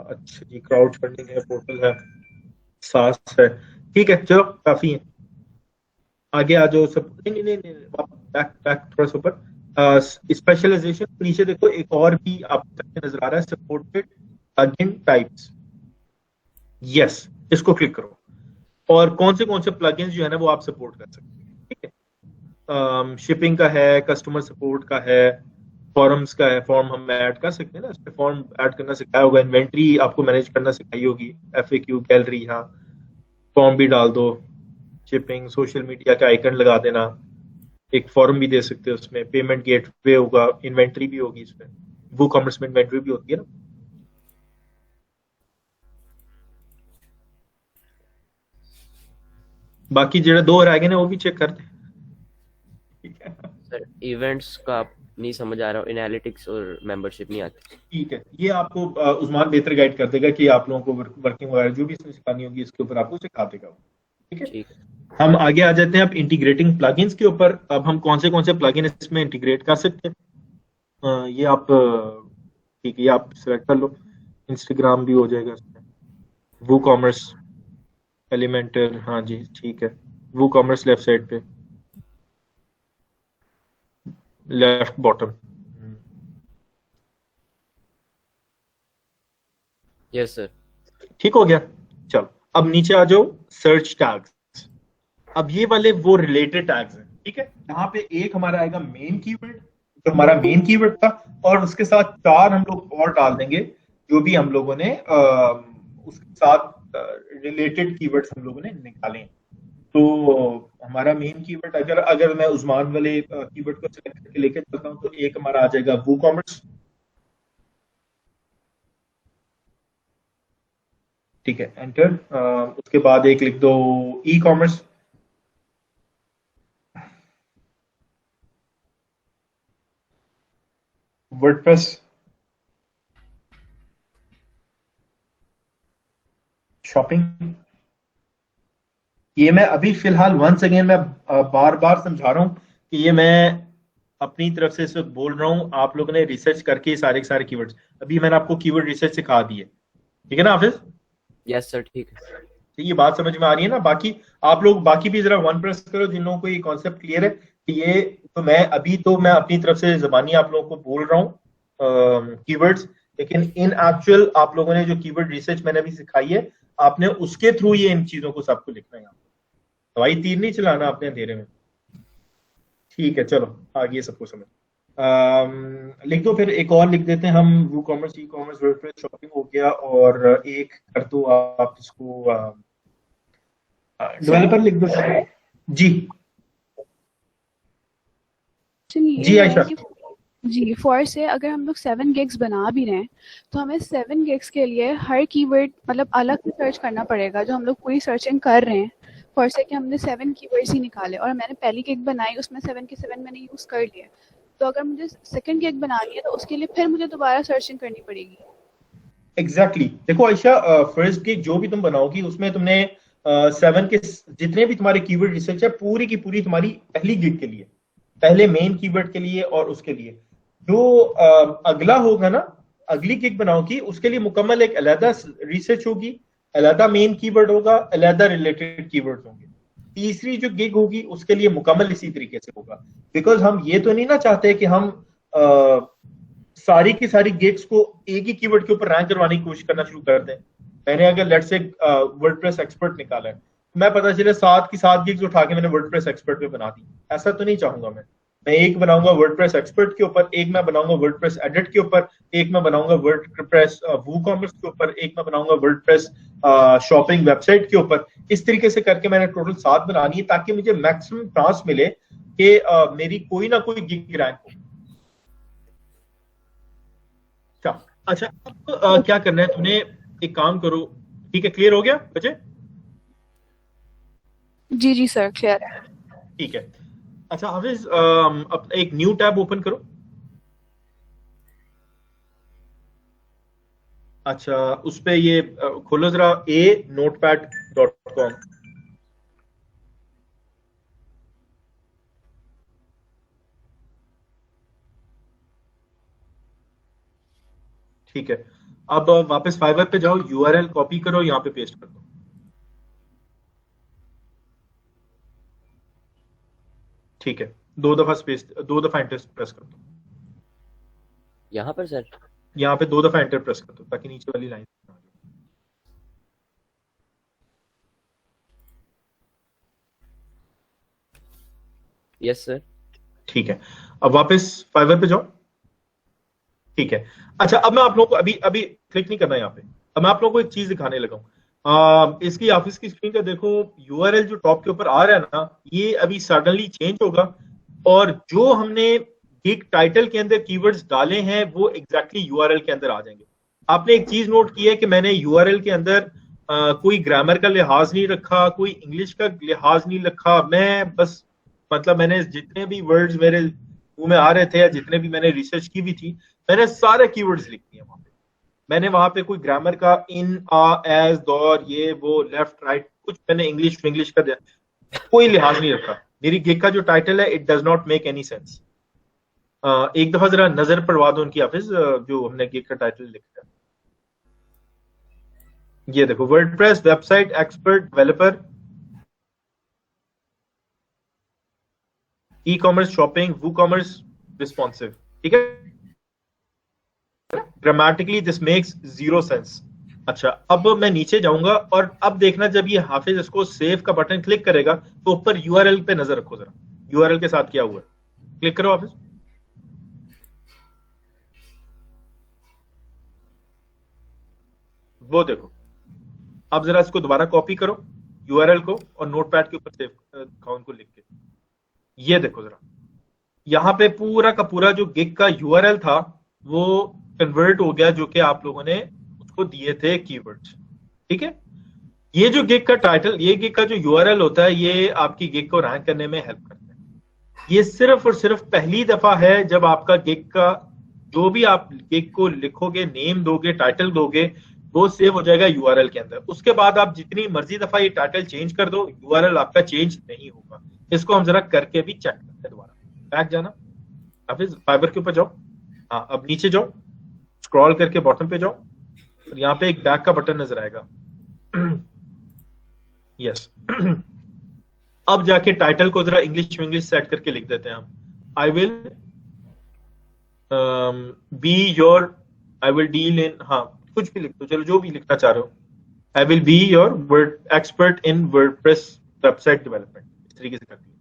अच्छा जी, क्राउड फंडिंग है, पोर्टल है, सास है, ठीक है, चलो काफी है। आगे आ जाओ सब। नहीं नहीं नहीं, बैक थोड़ा सा ऊपर, स्पेशलाइजेशन नीचे देखो एक और भी आपको नजर आ रहा है, सपोर्टेड प्लगइन टाइप्स। यस, इसको क्लिक करो और कौन से प्लगइन्स जो है ना वो आप सपोर्ट कर सकते हैं। ठीक है, शिपिंग का है, कस्टमर सपोर्ट का है, फॉर्म्स का है, फॉर्म हम ऐड कर सकते हैं ना, इसमें फॉर्म ऐड करना सिखाया होगा, इन्वेंट्री आपको मैनेज करना सिखाई होगी, FAQ, गैलरी, हाँ फॉर्म भी डाल दो, शिपिंग, सोशल मीडिया का आइकन लगा देना, एक फॉर्म भी दे सकते हो उसमें, पेमेंट गेटवे होगा, इन्वेंट्री भी होगी इसमें, वो कॉमर्स में इन्वेंट्री भी होती है ना। बाकी जो दो रह गए ना वो भी चेक कर दे। ठीक है सर इवेंट्स का आप नहीं समझ आ रहा हो, एनालिटिक्स और मेंबरशिप नहीं आती। ठीक है, ये आपको उस्मान बेहतर गाइड कर देगा कि आप लोगों को वर्किंग वगैरह जो भी इसमें सिखानी होगी इसके ऊपर आपको सिखा देगा। ठीक है, ठीक है हम आगे आ जाते हैं अब इंटीग्रेटिंग प्लगइन्स के ऊपर। अब हम कौन से प्लगइन इसमें इंटीग्रेट कर सकते हैं, ये आप ठीक है, ये आप सिलेक्ट कर लो, इंस्टाग्राम भी हो जाएगा इसमें, वो कॉमर्स, एलिमेंटर, हाँ जी ठीक है, वो कॉमर्स लेफ्ट साइड पे, लेफ्ट बॉटम। Yes sir. ठीक हो गया, चलो अब नीचे आ जाओ, सर्च टैग्स। अब ये वाले वो रिलेटेड टैग्स हैं। ठीक है, यहाँ पे एक हमारा आएगा मेन कीवर्ड, जो हमारा मेन कीवर्ड था, और उसके साथ 4 हम लोग और डाल देंगे जो भी हम लोगों ने उसके साथ रिलेटेड कीवर्ड्स हम लोगों ने निकाले। तो हमारा मेन कीवर्ड अगर मैं उस्मान वाले कीवर्ड को सिलेक्ट करके लेके चलता हूँ तो एक हमारा आ जाएगा वो कॉमर्स। ठीक है, एंटर। उसके बाद एक लिख दो ई कॉमर्स, वर्डप्रेस, शॉपिंग। ये मैं अभी फिलहाल वंस अगेन मैं बार बार समझा रहा हूं कि ये मैं अपनी तरफ से इस वक्त बोल रहा हूं, आप लोगों ने रिसर्च करके सारे के सारे कीवर्ड्स, अभी मैंने आपको कीवर्ड रिसर्च सिखा दी है। ठीक है ना हाफिज? यस सर ठीक है। ये बात समझ में आ रही है ना? बाकी आप लोग बाकी भी जरा वन प्रेस करो जिन लोगों को ये कॉन्सेप्ट क्लियर है कि ये तो मैं अपनी तरफ से जबानी आप लोगों को बोल रहा हूँ कीवर्ड्स, लेकिन इन एक्चुअल आप लोगों ने जो कीवर्ड रिसर्च मैंने अभी सिखाई है आपने उसके थ्रू ये इन चीजों को सबको लिखना है। हवाई तीर नहीं चलाना आपने अंधेरे में। ठीक है, चलो आगे सबको समझ लिख दो। फिर एक और लिख देते हैं हम, वो commerce, e commerce, WordPress, shopping हो गया, और एक कर दो आप इसको डेवलपर लिख दो। जी जी आयशा जी, फॉर से अगर हम लोग 7 गिग्स बना भी रहे हैं तो हमें 7 गिग्स के लिए हर कीवर्ड मतलब अलग से सर्च करना पड़ेगा। जो हम लोग पूरी सर्चिंग कर रहे हैं, फॉर से कि हमने 7 कीवर्ड्स ही निकाले और मैंने पहली गिग बनाई उसमें 7 के 7 मैंने यूज कर लिए, तो अगर मुझे सेकंड गिग बनानी है तो उसके लिए फिर मुझे दोबारा सर्चिंग करनी पड़ेगी। एग्जैक्टली देखो आयशा, फर्स्ट गिग जो भी तुम बनाओगी उसमें तुमने 7 के जितने भी तुम्हारे कीवर्ड रिसर्च है पूरी की पूरी तुम्हारी पहली गिग के लिए, पहले मेन कीवर्ड के लिए, और उसके लिए जो अगला होगा ना, अगली गिग बनाओगी उसके लिए मुकम्मल एक अलहदा रिसर्च होगी, अलहदा मेन कीवर्ड होगा, अलहदा रिलेटेड कीवर्ड होंगे। तीसरी जो गिग होगी उसके लिए मुकम्मल इसी तरीके से होगा, बिकॉज हम ये तो नहीं ना चाहते कि हम सारी की सारी गिग्स को एक ही कीवर्ड के ऊपर रैंक करवाने की कोशिश करना शुरू कर दें। मैंने अगर लेट्स से वर्डप्रेस एक्सपर्ट निकाला है, मैं पता चले 7 की 7 गिग्स उठा के मैंने वर्डप्रेस एक्सपर्ट पे बना दी, ऐसा तो नहीं चाहूंगा मैं एक बनाऊंगा वर्डप्रेस एक्सपर्ट के ऊपर, एक मैं बनाऊंगा वर्डप्रेस एडिट के ऊपर, एक मैं बनाऊंगा वर्डप्रेस वूकॉमर्स के ऊपर, एक मैं बनाऊंगा वर्डप्रेस शॉपिंग वेबसाइट के ऊपर। इस तरीके से करके मैंने टोटल 7 बनानी है ताकि मुझे मैक्सिमम चांस मिले कि मेरी कोई ना कोई गिग रैंक हो। अच्छा अब क्या करना है तुमने, एक काम करो, ठीक है क्लियर हो गया बच्चे? जी जी सर क्लियर है। ठीक है, अच्छा हाफिज अब एक न्यू टैब ओपन करो। अच्छा उस पे ये खोलो जरा anotepad.com। ठीक है, अब वापस फाइवर पे जाओ, यूआरएल कॉपी करो, यहाँ पे पेस्ट कर दो। ठीक है, दो दफा एंटर प्रेस कर दो। यहाँ पर सर यहाँ पे 2 दफा एंटर प्रेस कर दो ताकि नीचे वाली लाइन आ जाए। Yes sir. ठीक है, अब वापस फाइवर पे जाओ। ठीक है, अच्छा अब मैं आप लोगों को अभी अभी क्लिक नहीं करना यहाँ पे, अब मैं आप लोगों को एक चीज दिखाने लगा हूँ। इसकी ऑफिस की स्क्रीन पे देखो, यूआरएल जो टॉप के ऊपर आ रहा है ना, ये अभी सडनली चेंज होगा और जो हमने गिग टाइटल के अंदर कीवर्ड्स डाले हैं वो एग्जैक्टली यूआरएल के अंदर आ जाएंगे। आपने एक चीज नोट की है कि मैंने यूआरएल के अंदर कोई ग्रामर का लिहाज नहीं रखा, कोई इंग्लिश का लिहाज नहीं रखा। मैं बस मतलब मैंने जितने भी वर्ड्स मेरे मुंह में आ रहे थे या जितने भी मैंने रिसर्च की भी थी, मैंने सारे कीवर्ड्स लिख दिए वहां पे। मैंने वहां पे कोई ग्रामर का इन, आ, एज, दौर, ये वो, लेफ्ट राइट, कुछ मैंने इंग्लिश का कोई लिहाज नहीं रखा। मेरी गिग का जो टाइटल है, it does not make any sense. एक दफा जरा नजर पड़वा दो उनकी ऑफिस, जो हमने गिग का टाइटल लिखा है। ये देखो, WordPress website expert developer, e commerce shopping, WooCommerce responsive. ठीक है, grammatically this makes zero sense. अच्छा, अब मैं नीचे जाऊंगा और अब देखना, जब ये हाफिज इसको सेव का बटन क्लिक करेगा तो ऊपर यूआरएल पे नजर रखो जरा, यूआरएल के साथ क्या हुआ है। क्लिक करो हाफिज, वो देखो। अब जरा इसको दोबारा कॉपी करो यूआरएल को और नोटपैड के ऊपर सेव अकाउंट को लिख के, ये देखो जरा, यहां पे पूरा का पूरा जो गिग का यूआरएल था वो कन्वर्ट हो गया, जो कि आप लोगों ने उसको दिए थे कीवर्ड्स। ठीक है, ये जो गिग का टाइटल, ये गिग का जो यूआरएल होता है, ये आपकी गिग को रैंक करने में हेल्प करता है। ये सिर्फ और सिर्फ पहली दफा है जब आपका गिग का जो भी आप गिग को लिखोगे, नेम दोगे, टाइटल दोगे, वो सेव हो जाएगा यूआरएल के अंदर। उसके बाद आप जितनी मर्जी दफा ये टाइटल चेंज कर दो, यूआरएल आपका चेंज नहीं होगा। इसको हम जरा करके भी चेक करते हैं। दोबारा बैक जाना, हाफिज फाइबर के ऊपर जाओ। हाँ, अब नीचे जाओ, स्क्रॉल करके बॉटम पे जाओ और यहाँ पे एक बैक का बटन नजर आएगा। यस अब जाके टाइटल को जरा इंग्लिश सेट करके लिख देते हैं हम। आई विल डील इन, हाँ कुछ भी लिख दो, चलो जो भी लिखना चाह रहे हो। आई will be your word expert in WordPress website development, इस तरीके से कर दिया।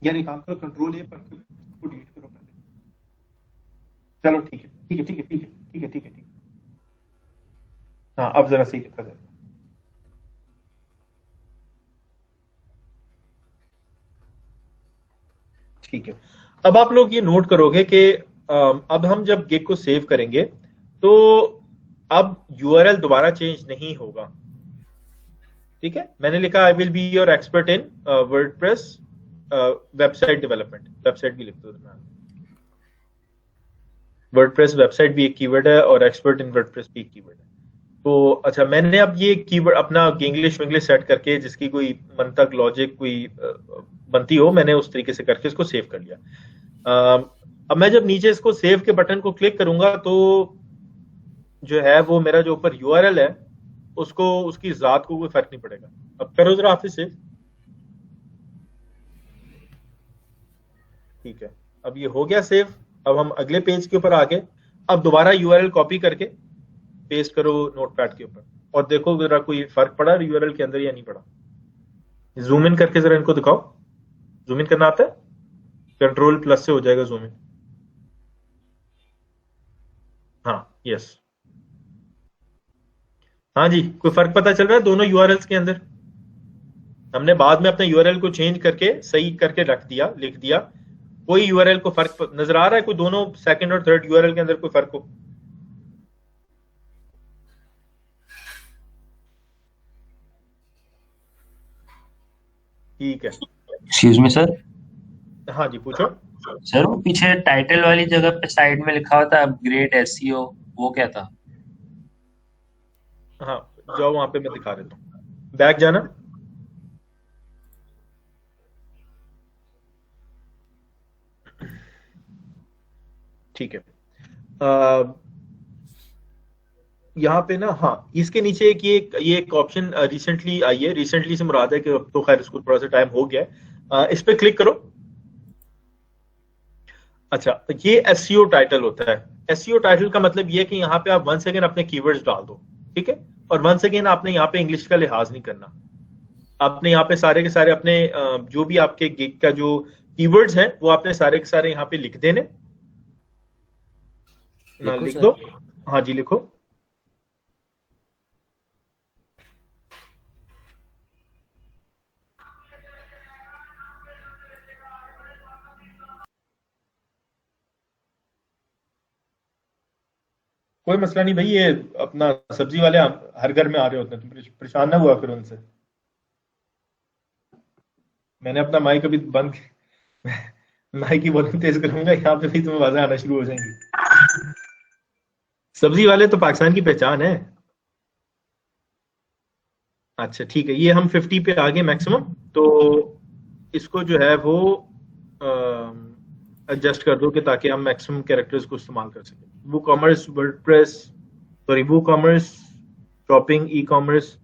यार एक काम करो, कंट्रोल ए पर इसको डिलीट करो पहले। चलो ठीक है ठीक है ठीक है ठीक है ठीक है ठीक है ठीक है। हाँ, अब जरा सही लिखा जाए। ठीक है, अब आप लोग ये नोट करोगे कि अब हम जब गिग को सेव करेंगे तो अब यूआरएल दोबारा चेंज नहीं होगा। ठीक है, मैंने लिखा आई will be your expert in WordPress website development, website भी लिख दो। वर्डप्रेस वेबसाइट भी एक कीवर्ड है और एक्सपर्ट इन वर्डप्रेस भी एक कीवर्ड है। तो अच्छा, मैंने अब ये कीवर्ड अपना इंग्लिश सेट करके, जिसकी कोई मंतक लॉजिक कोई बनती हो, मैंने उस तरीके से करके इसको सेव कर लिया। अब मैं जब नीचे इसको सेव के बटन को क्लिक करूंगा तो जो है वो मेरा जो ऊपर यूआरएल है उसको, उसकी जात को कोई फर्क नहीं पड़ेगा। अब करो जरा ऑफिस सेव। ठीक है, अब ये हो गया सेव। अब हम अगले पेज के ऊपर आ गए। अब दोबारा यूआरएल कॉपी करके पेस्ट करो नोटपैड के ऊपर और देखो जरा कोई फर्क पड़ा यूआरएल के अंदर या नहीं पड़ा। जूम इन करके जरा इनको दिखाओ। जूम इन करना आता है? कंट्रोल प्लस से हो जाएगा जूम इन। हाँ, यस, हाँ जी, कोई फर्क पता चल रहा है दोनों यूआरएल्स के अंदर? हमने बाद में अपने यूआरएल को चेंज करके सही करके रख दिया, लिख दिया। कोई यूआरएल को फर्क नजर आ रहा है? कोई दोनों सेकंड और थर्ड यूआरएल के अंदर कोई फर्क हो? ठीक है, एक्सक्यूज मी सर। हाँ जी पूछो। सर वो पीछे टाइटल वाली जगह पे साइड में लिखा हुआ था अपग्रेड एसईओ, वो क्या था? हाँ, जाओ वहां पे मैं दिखा देता हूँ। बैक जाना, ठीक है। यहाँ पे ना, हाँ, इसके नीचे एक ये एक ऑप्शन रिसेंटली आई है। रिसेंटली से मुराद है कि अब तो खैर इसको थोड़ा सा टाइम हो गया है। इस पे क्लिक करो। अच्छा, ये एसईओ टाइटल होता है। एसईओ टाइटल का मतलब ये है कि यहाँ पे आप वंस अगेन अपने कीवर्ड्स डाल दो, ठीक है। और वंस अगेन आपने यहाँ पे इंग्लिश का लिहाज नहीं करना। आपने यहाँ पे सारे के सारे अपने जो भी आपके गिग का जो कीवर्ड्स हैं वो आपने सारे के सारे यहाँ पे लिख देने। लिख दो। हाँ जी, लिखो। कोई मसला नहीं भाई, ये अपना सब्जी वाले हर घर में आ रहे होते हैं, तुम परेशान ना हुआ करो उनसे। मैंने अपना माइक अभी बंद माइक की वॉल्यूम तेज करूंगा, यहाँ पे भी तुम्हें आवाजें आना शुरू हो जाएंगी। सब्जी वाले तो पाकिस्तान की पहचान है। अच्छा ठीक है, ये हम 50 पे आ गए मैक्सिमम, तो इसको जो है वो एडजस्ट कर दो कि ताकि हम मैक्सिमम कैरेक्टर्स को इस्तेमाल कर सकें। वो कॉमर्स, वर्डप्रेस, सॉरी वो कॉमर्स, शॉपिंग, ई कॉमर्स।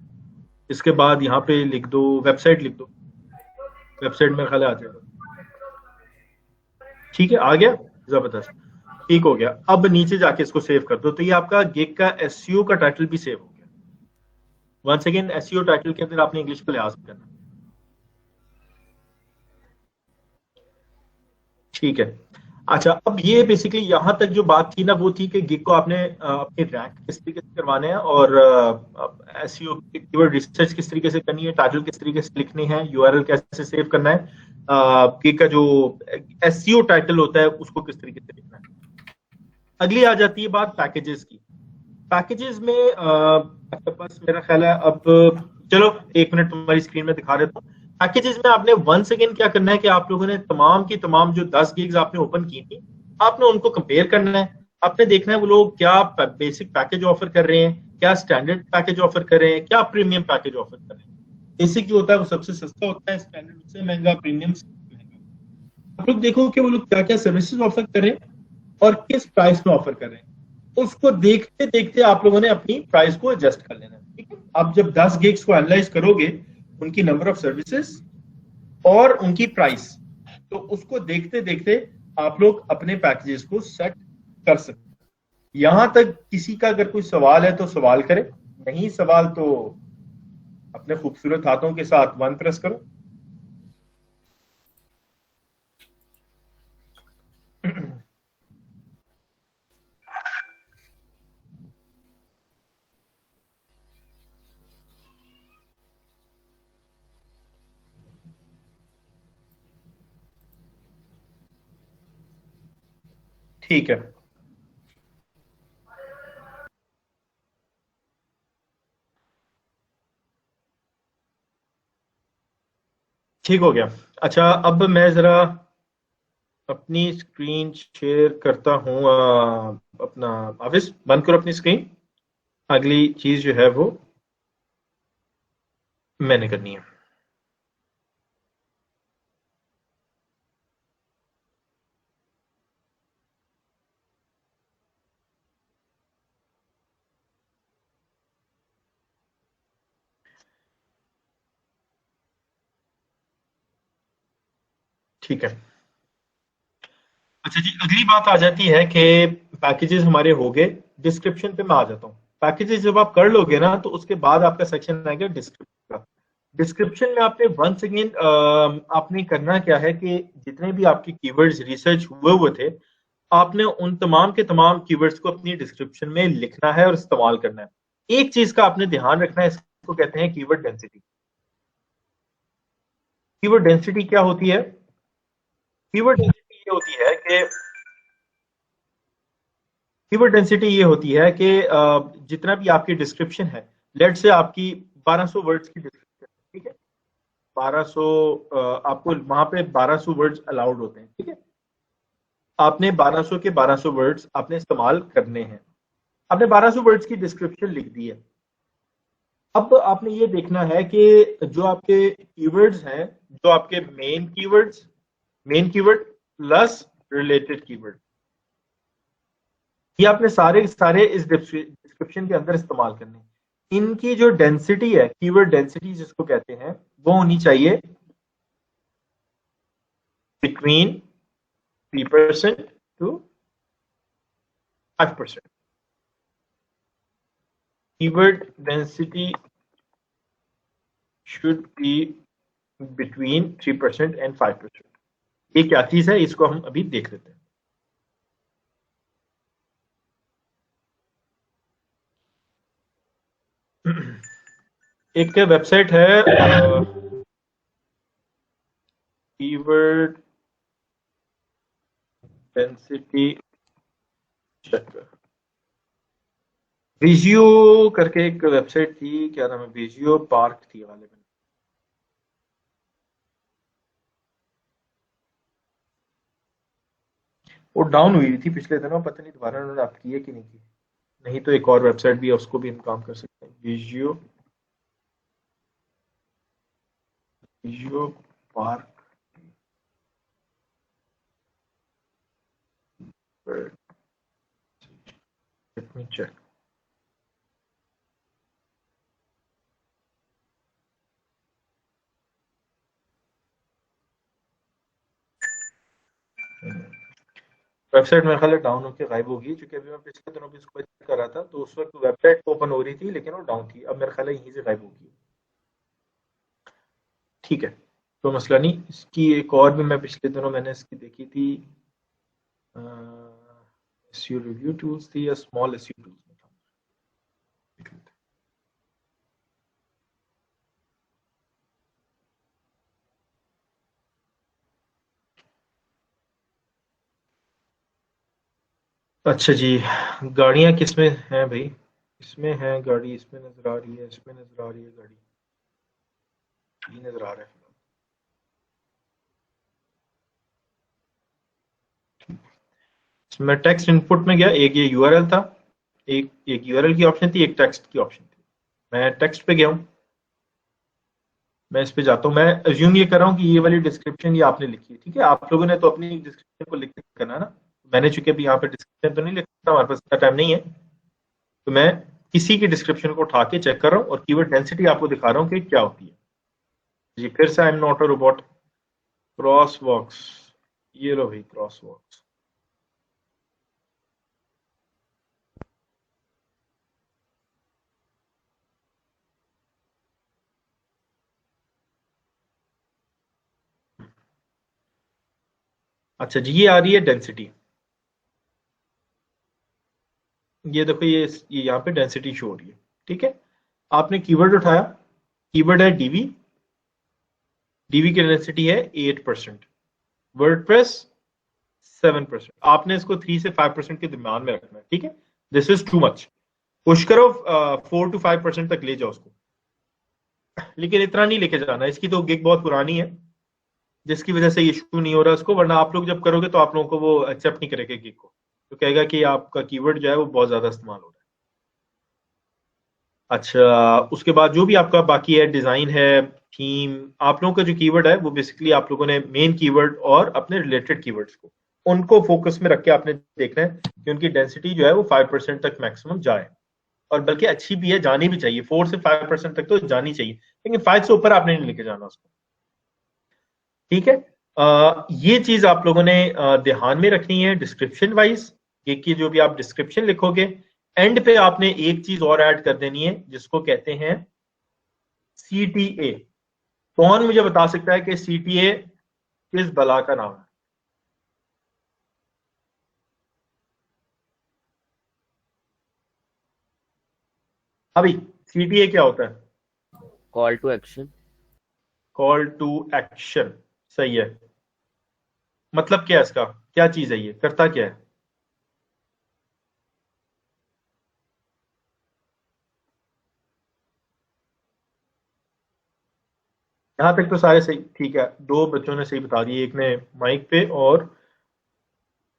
इसके बाद यहाँ पे लिख दो वेबसाइट, लिख दो वेबसाइट में ख्याल आ जाएगा। ठीक है, आ गया, जबरदस्त, ठीक हो गया। अब नीचे जाके इसको सेव कर दो, तो ये आपका गिग का एसईओ का टाइटल भी सेव हो गया। वंस अगेन एसईओ टाइटल के अंदर आपने इंग्लिश का लिहाज करना। ठीक है। अच्छा, अब ये बेसिकली यहां तक जो बात थी ना वो थी कि गिग को आपने अपने रैंक किस तरीके से करवाने हैं और एसईओ कीवर्ड रिसर्च किस तरीके से करनी है, टाइटल किस तरीके से लिखनी है, यूआरएल कैसे सेव करना है, गिग का जो एसईओ टाइटल होता है उसको किस तरीके से लिखना है। अगली आ जाती है बात पैकेजेस की। पैकेजेस में बस मेरा ख्याल है, अब चलो 1 मिनट तुम्हारी स्क्रीन में दिखा देता हूँ। पैकेजेस में आपने वंस अगेन क्या करना है कि आप लोगों ने तमाम की तमाम जो 10 गिग्स आपने ओपन की थी, आपने उनको कंपेयर करना है। आपने देखना है वो लोग क्या बेसिक पैकेज ऑफर कर रहे हैं, क्या स्टैंडर्ड पैकेज ऑफर कर रहे हैं, क्या प्रीमियम पैकेज ऑफर कर रहे हैं। बेसिक जो होता है वो सबसे सस्ता होता है, स्टैंडर्ड से महंगा, प्रीमियम से महंगा। आप लोग देखो कि वो लोग क्या क्या सर्विसेज ऑफर कर रहे हैं और किस प्राइस में ऑफर कर रहे हैं। उसको देखते देखते आप लोगों ने अपनी प्राइस को एडजस्ट कर लेना है, ठीक है। आप जब 10 गिग्स को एनालाइज करोगे, उनकी नंबर ऑफ सर्विसेज और उनकी प्राइस, तो उसको देखते देखते आप लोग अपने पैकेजेस को सेट कर सकते हैं। यहां तक किसी का अगर कोई सवाल है तो सवाल करें, नहीं सवाल तो अपने खूबसूरत हाथों के साथ 1 प्रेस करो। ठीक है, ठीक हो गया। अच्छा, अब मैं जरा अपनी स्क्रीन शेयर करता हूं। अपना हाफिज बंद करो अपनी स्क्रीन। अगली चीज जो है वो मैंने करनी है। ठीक है। अच्छा जी, अगली बात आ जाती है कि पैकेजेस हमारे हो गए। डिस्क्रिप्शन पे मैं आ जाता हूँ। पैकेजेस जब आप कर लोगे ना तो उसके बाद आपका सेक्शन आएगा डिस्क्रिप्शन का। डिस्क्रिप्शन में आपने वंस अगेन आपने करना क्या है कि जितने भी आपके कीवर्ड्स रिसर्च हुए थे, आपने उन तमाम के तमाम कीवर्ड्स को अपनी डिस्क्रिप्शन में लिखना है और इस्तेमाल करना है। एक चीज का आपने ध्यान रखना है, इसको कहते हैं कीवर्ड डेंसिटी। कीवर्ड डेंसिटी क्या होती है? कीवर्ड डेंसिटी ये होती है कि कीवर्ड डेंसिटी ये होती है कि जितना भी आपकी डिस्क्रिप्शन है, लेट से आपकी 1200 वर्ड्स की डिस्क्रिप्शन, ठीक है, 1200 आपको वहां पे 1200 वर्ड्स अलाउड होते हैं, ठीक है। आपने 1200 के 1200 वर्ड्स आपने इस्तेमाल करने हैं। आपने 1200 वर्ड्स की डिस्क्रिप्शन लिख दी है। अब आपने ये देखना है कि जो आपके कीवर्ड्स हैं, जो आपके main keyword plus related keyword, ये आपने सारे सारे इस डिस्क्रिप्शन के अंदर इस्तेमाल करने। इनकी जो डेंसिटी है, कीवर्ड डेंसिटी जिसको कहते हैं, वो होनी चाहिए between 3% to 5%। Keyword density should be between 3% and 5%। ये क्या चीज है, इसको हम अभी देख लेते हैं। एक वेबसाइट है कीवर्ड डेंसिटी चेकर, विजियो करके एक वेबसाइट थी, क्या नाम है, विजियो पार्क थी वाले में। वो डाउन हुई थी पिछले दिनों, पता नहीं दोबारा उन्होंने आप की है कि नहीं की। नहीं तो एक और वेबसाइट भी है, उसको भी हम काम कर सकते हैं, विजियो पार्क। Let me check. वेबसाइट मेरे ख्याल डाउन होकर गायब होगी, क्योंकि अभी मैं पिछले दिनों भी इसको चेक कर रहा था, तो उस वक्त वेबसाइट ओपन हो रही थी लेकिन वो डाउन थी। अब मेरे ख्याल यहीं से गायब होगी। ठीक है, तो मसला नहीं। इसकी एक और भी मैं पिछले दिनों मैंने इसकी देखी थी, एसईओ रिव्यू टूल्स थी या स्मॉल एसईओ टूल्स में था। अच्छा जी, गाड़ियां किसमें हैं भाई? इसमें है गाड़ी, इसमें नजर आ रही है, इसमें नजर आ रही है गाड़ी, ये नजर आ रहा है। मैं टेक्स्ट इनपुट में गया, एक ये यूआरएल था, एक यूआरएल की ऑप्शन थी, एक टेक्स्ट की ऑप्शन थी। मैं टेक्स्ट पे गया हूँ, मैं इस पे जाता हूँ। मैं अज्यूम ये कर रहा हूँ कि ये वाली डिस्क्रिप्शन ये आपने लिखी है, ठीक है? आप लोगों ने तो अपनी डिस्क्रिप्शन को लिख के करना है ना। मैंने चूंकि अभी यहाँ पे डिस्क्रिप्शन तो नहीं लिखता, हमारे पास इतना टाइम नहीं है, तो मैं किसी की डिस्क्रिप्शन को उठा के चेक कर रहा हूँ और कीवर्ड डेंसिटी आपको दिखा रहा हूँ कि क्या होती है। जी फिर से I am not a robot, crosswalks, ये लो भाई क्रॉस वॉक्स। अच्छा जी, ये आ रही है डेंसिटी, ये देखो, ये यहाँ पे डेंसिटी शो हो रही है, ठीक है? आपने कीवर्ड उठाया, कीवर्ड है डीवी, डीवी की डेंसिटी है 8%, वर्डप्रेस 7%। आपने इसको 3 से 5% के दरम्यान में रखना है, ठीक है? This is too much, push करो 4 to 5% तक ले जाओ उसको, लेकिन इतना नहीं लेके जाना। इसकी तो गिग बहुत पुरानी है, जिसकी वजह से इशू नहीं हो रहा उसको, वरना आप लोग जब करोगे तो आप लोगों को वो एक्सेप्ट नहीं करेगा गिग को, तो कहेगा कि आपका कीवर्ड जो है वो बहुत ज्यादा इस्तेमाल हो रहा है। अच्छा, उसके बाद जो भी आपका बाकी है, डिजाइन है, थीम, आप लोगों का जो कीवर्ड है वो बेसिकली आप लोगों ने मेन कीवर्ड और अपने रिलेटेड कीवर्ड्स को, उनको फोकस में रख के आपने देखना है कि उनकी डेंसिटी जो है वो 5% तक मैक्सिमम जाए, और बल्कि अच्छी भी है, जानी भी चाहिए। 4 से 5% तक तो जानी चाहिए, लेकिन 5 से ऊपर आपने नहीं लेके जाना उसको, ठीक है? ये चीज आप लोगों ने ध्यान में रखनी है डिस्क्रिप्शन वाइज। ये कि जो भी आप डिस्क्रिप्शन लिखोगे, एंड पे आपने एक चीज और ऐड कर देनी है जिसको कहते हैं सीटीए। कौन मुझे बता सकता है कि सीटीए किस बला का नाम है? अभी सीटीए क्या होता है? Call to action. Call to action, सही है। मतलब क्या है इसका, क्या चीज है, ये करता क्या है? यहां तक तो सारे सही, ठीक है। दो बच्चों ने सही बता दिए, एक ने माइक पे और,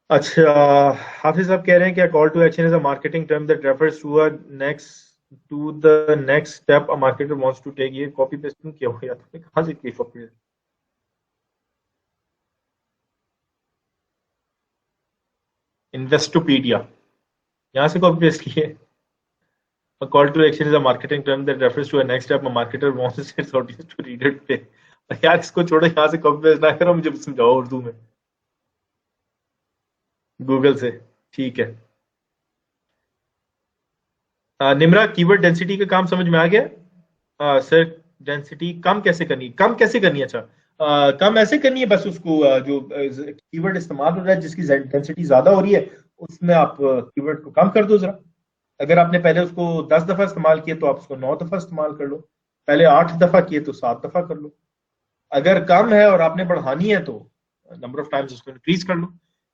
अच्छा, हाफिज साहब कह रहे हैं क्या call to action is a marketing term that refers to the next step a marketer wants to take. ये कॉपी पेस्टिंग क्या हो गया, तुमने कहां से की कॉपी? इन्वेस्टोपीडिया, यहाँ से कॉपी पेस्ट किए। A call to action is a marketing term that refers to a next step a marketer wants its audience to read it पे। यार इसको छोड़ो, यहाँ से कॉपी पेस्ट ना करो, मुझे समझाओ उर्दू में गूगल से। ठीक है निम्रा, कीवर्ड डेंसिटी का काम समझ में आ गया? सर डेंसिटी कम कैसे करनी, कम कैसे करनी? अच्छा कम ऐसे करनी है बस उसको जो कीवर्ड इस्तेमाल हो रहा है जिसकी डेंसिटी ज्यादा हो रही है उसमें आप कीवर्ड को कम कर दो जरा। अगर आपने पहले उसको 10 दफा इस्तेमाल किया तो आप उसको 9 दफा इस्तेमाल कर लो, पहले 8 दफा किए तो 7 दफा कर लो। अगर कम है और आपने बढ़ानी है तो नंबर ऑफ टाइम्स उसको इंक्रीज कर लो,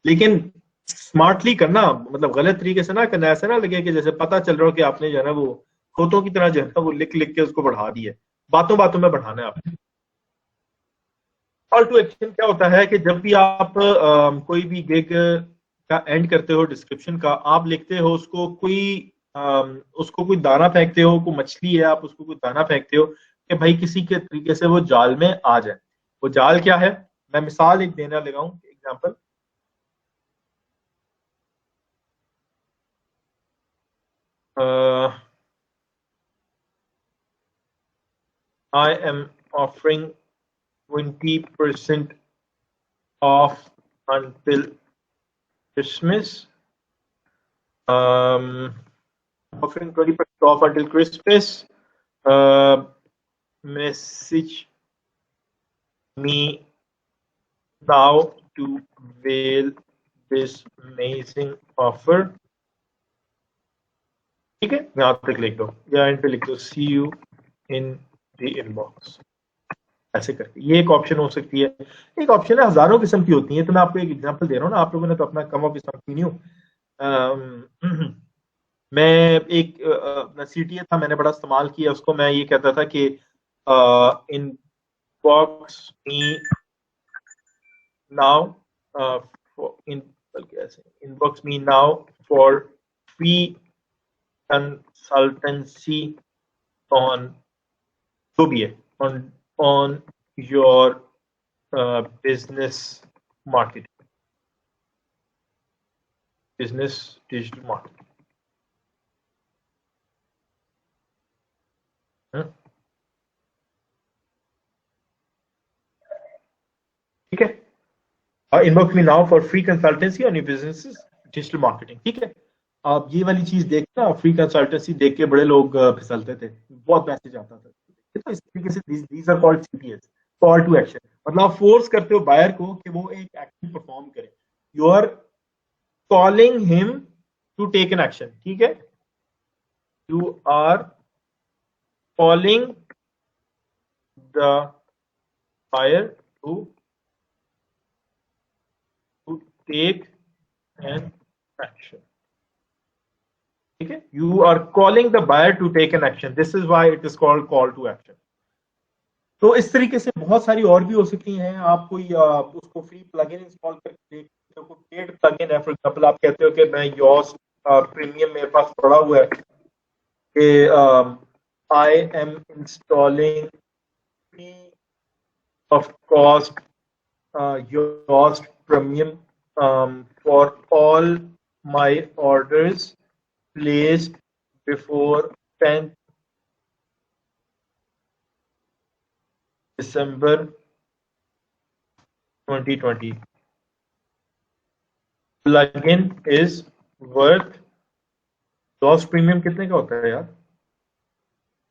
लेकिन स्मार्टली करना, मतलब गलत तरीके से ना करना। ऐसा ना लगे कि जैसे पता चल रहा हो कि आपने जो है ना वो खोतों की तरह जो है ना वो लिख लिख के उसको बढ़ा दिया, बातों बातों में बढ़ाना है आपने। कॉल टू एक्शन क्या होता है कि जब भी आप कोई भी गिग का एंड करते हो डिस्क्रिप्शन का, आप लिखते हो उसको कोई दाना फेंकते हो, कोई मछली है आप उसको कोई दाना फेंकते हो कि भाई किसी के तरीके से वो जाल में आ जाए। वो जाल क्या है, मैं मिसाल एक देना लगाऊं example. I am offering 20% off until Christmas. Offering 20% off until Christmas. Message me now to avail this amazing offer. ठीक है, यहाँ तक लिख दो या एंड पे लिख दो see you in the inbox, ऐसे करके। ये एक ऑप्शन हो सकती है। एक ऑप्शन है, हजारों किस्म की होती है, तो मैं आपको एक एग्जांपल दे रहा हूँ ना, आप लोगों ने तो अपना कम ऑफ समथिंग न्यू। मैं एक अपना CTA था, मैंने बड़ा इस्तेमाल किया उसको। मैं ये कहता था कि inbox me now inbox me now for free consultancy on जो भी है on your business marketing, business digital marketing। ठीक है, inbox me now for free consultancy on your business digital marketing. ठीक है, आप ये वाली चीज देखना, फ्री कंसल्टेंसी देख के बड़े लोग फिसलते थे, बहुत मैसेज आता था। तो इस तरीके से these are called CTS, call to action. मतलब आप फोर्स करते हो बायर को कि वो एक एक्शन परफॉर्म करे, you are calling him to take an action. ठीक है, you are calling the buyer to take an action. ठीक है, you are calling the buyer to take an action, this is why it is called call to action. तो इस तरीके से बहुत सारी और भी हो सकती हैं। आप कोई उसको फ्री प्लगइन इंस्टॉल करके देखते हो, कोई पेड प्लगइन है, फॉर एग्जांपल आप कहते हो कि मैं योस्ट प्रीमियम मेरे पास पड़ा हुआ है कि I am installing free of cost Yoast premium for all my orders placed before 10th December 2020. Plugin is worth, yoast premium कितने का होता है यार?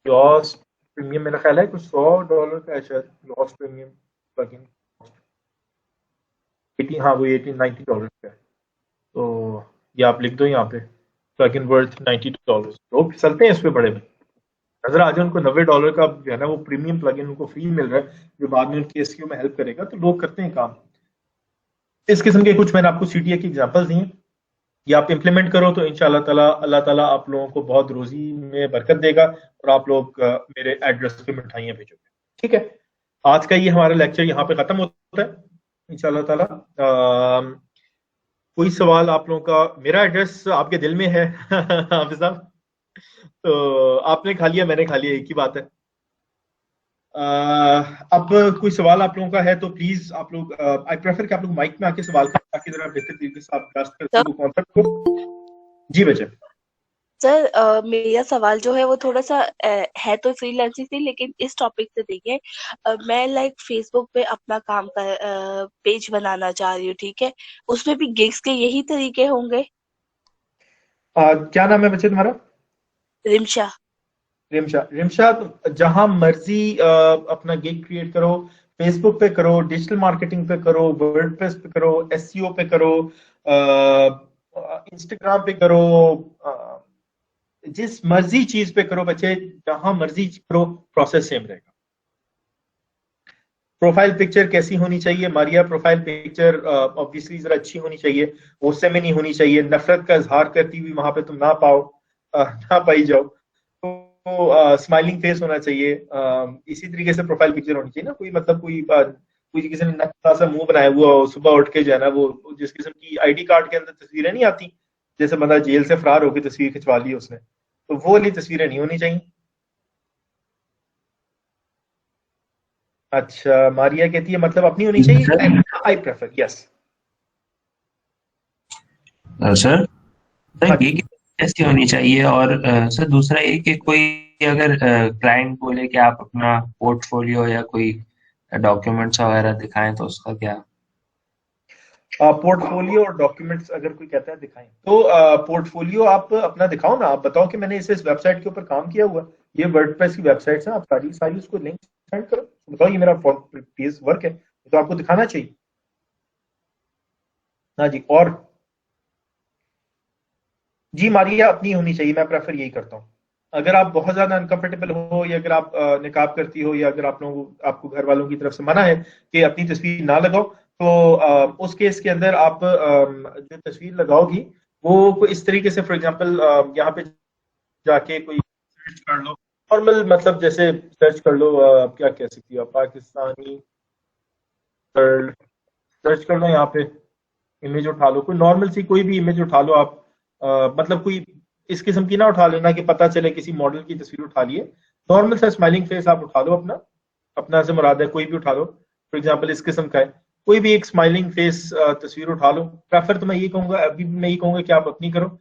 yoast premium मेरा ख्याल है कुछ $100 का है शायद, yoast premium plugin 80, हाँ वो $90 का है। तो ये आप लिख दो यहाँ पे, प्लगइन वर्थ $90। लोग चलते हैं इस पे बड़े में, नजर आ जाए उनको $90 का जो है ना वो प्रीमियम प्लगइन उनको फ्री मिल रहा है जो बाद में उनकी SEO में हेल्प करेगा, तो लोग करते हैं काम। इस किस्म के कुछ मैंने आपको CTA की एग्जांपल्स दी हैं, ये आप इंप्लीमेंट करो तो इंशाल्लाह ताला अल्लाह ताला आप लोगों को बहुत रोजी में बरकत देगा और आप लोग मेरे एड्रेस पे मिठाइयाँ भेजोगे। ठीक है, आज का ये हमारा लेक्चर यहाँ पे खत्म होता है इंशाल्लाह ताला। कोई सवाल आप लोगों का? मेरा एड्रेस आपके दिल में है हाफिज साहब, तो आपने खा लिया मैंने खा लिया, एक ही बात है। अब कोई सवाल आप लोगों का है तो प्लीज आप लोग, आई प्रेफर कि आप लोग माइक में आके सवाल करें ताकि जरा बेहतर तरीके से आप कास्ट कर सको कॉन्सेप्ट को। जी बच्चे। सर मेरा सवाल जो है वो थोड़ा सा है तो फ्रीलांसिंग से, लेकिन इस टॉपिक से देखिए मैं लाइक फेसबुक पे अपना काम का पेज बनाना चाह रही हूँ, ठीक है, उसमें भी गिग्स के यही तरीके होंगे? क्या नाम है बच्चे तुम्हारा? रिमशा। रिमशा। रिमशा, जहां मर्जी अपना गिग क्रिएट करो, फेसबुक पे करो, डिजिटल मार्केटिंग पे करो, वर्डप्रेस पे करो, एसईओ पे करो, इंस्टाग्राम पे करो, जिस मर्जी चीज पे करो बच्चे, जहां मर्जी करो, प्रोसेस सेम रहेगा। प्रोफाइल पिक्चर कैसी होनी चाहिए मारिया? प्रोफाइल पिक्चर ऑब्वियसली जरा अच्छी होनी चाहिए, गुस्से में नहीं होनी चाहिए, नफरत का इजहार करती हुई वहां पे तुम ना पाओ, ना पाई जाओ। तो स्माइलिंग फेस होना चाहिए। इसी तरीके से प्रोफाइल पिक्चर होनी चाहिए ना, कोई मतलब कोई किसी ने नकला सा मुंह बनाया हुआ हो, सुबह उठ के जो है ना, वो जिस किस्म की आईडी कार्ड के अंदर तस्वीरें नहीं आती, जैसे बंदा जेल से फरार होकर तस्वीर खिंचवा ली उसने, तो वो वाली तस्वीरें नहीं होनी चाहिए। अच्छा, मारिया कहती है मतलब अपनी होनी चाहिए। Sir I prefer yes. Sir हाँ ये जी। कैसी होनी चाहिए? और सर दूसरा ये कि कोई अगर क्लाइंट बोले कि आप अपना पोर्टफोलियो या कोई डॉक्यूमेंट्स वगैरह दिखाएं तो उसका क्या? पोर्टफोलियो और डॉक्यूमेंट्स अगर कोई कहता है दिखाएं, तो पोर्टफोलियो आप अपना दिखाओ ना, आप बताओ कि मैंने इस वेबसाइट के ऊपर काम किया हुआ है, ये वर्डप्रेस की वेबसाइट्स हैं, आप सारी सारी उसको लिंक सेंड करो, बताओ ये मेरा पीस वर्क है, तो आपको दिखाना चाहिए। हाँ जी। और जी मारिया, अपनी होनी चाहिए, मैं प्रेफर यही करता हूँ। अगर आप बहुत ज्यादा अनकंफर्टेबल हो, या अगर आप निकाब करती हो, या अगर आप लोगों आपको घर वालों की तरफ से मना है कि अपनी तस्वीर ना लगाओ, तो उस केस के अंदर आप जो तस्वीर लगाओगी वो इस तरीके से, फॉर एग्जांपल यहाँ पे जाके कोई सर्च कर लो, नॉर्मल मतलब जैसे सर्च कर लो, क्या कह सकती हो आप, पाकिस्तानी गर्ल सर्च कर लो, यहाँ पे इमेज उठा लो, कोई नॉर्मल सी कोई भी इमेज उठा लो आप, मतलब कोई इस किस्म की ना उठा लेना कि पता चले किसी मॉडल की तस्वीर उठा लिए, नॉर्मल सा स्माइलिंग फेस आप उठा लो अपना, अपना से मुराद है कोई भी उठा लो, फॉर एग्जांपल इस किस्म का है, कोई भी एक स्माइलिंग फेस तस्वीर उठा लो। प्रेफर तो मैं ये कहूंगा, अभी भी मैं ये कहूंगा कि आप अपनी करो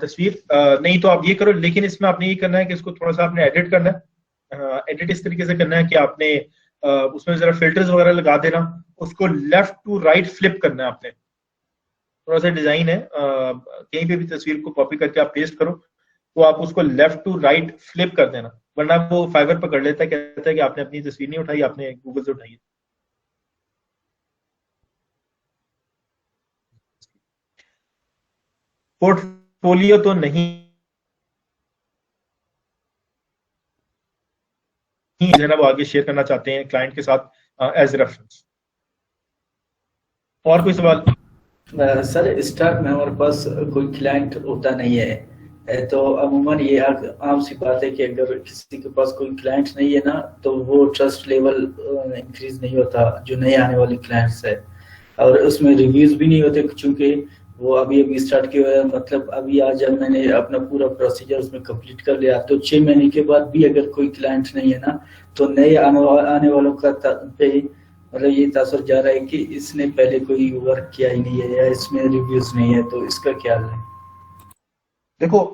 तस्वीर, नहीं तो आप ये करो, लेकिन इसमें आपने ये करना है कि इसको थोड़ा सा आपने एडिट करना है। एडिट इस तरीके से करना है कि आपने उसमें जरा फिल्टर्स वगैरह लगा देना, उसको लेफ्ट टू राइट फ्लिप करना है आपने, थोड़ा सा डिजाइन है, कहीं पे भी तस्वीर को कॉपी करके आप पेस्ट करो, तो आप उसको लेफ्ट टू राइट फ्लिप कर देना, वरना वो फाइवर पकड़ लेता है, कहता है कि आपने अपनी तस्वीर नहीं उठाई, आपने गूगल से उठाई है। पोर्टफोलियो तो नहीं जो है ना वो आगे शेयर करना चाहते हैं क्लाइंट के साथ एज रेफरेंस। और कोई सवाल? सर स्टार्ट में हमारे पास कोई क्लाइंट होता नहीं है, तो अमूमन ये आम सी बात है कि अगर किसी के पास कोई क्लाइंट नहीं है ना, तो वो ट्रस्ट लेवल इंक्रीज नहीं होता जो नए आने वाले क्लाइंट्स है, और उसमें रिव्यूज भी नहीं होते, क्योंकि वो अभी अभी स्टार्ट किया है। मतलब अभी आज जब मैंने अपना पूरा प्रोसीजर उसमें कंप्लीट कर लिया, तो 6 महीने के बाद भी अगर कोई क्लाइंट नहीं है ना, तो नए आने वालों का पे मतलब ये तासुर जा रहा है कि इसने पहले कोई वर्क किया ही नहीं है, या इसमें रिव्यूज नहीं है, तो इसका क्या है? देखो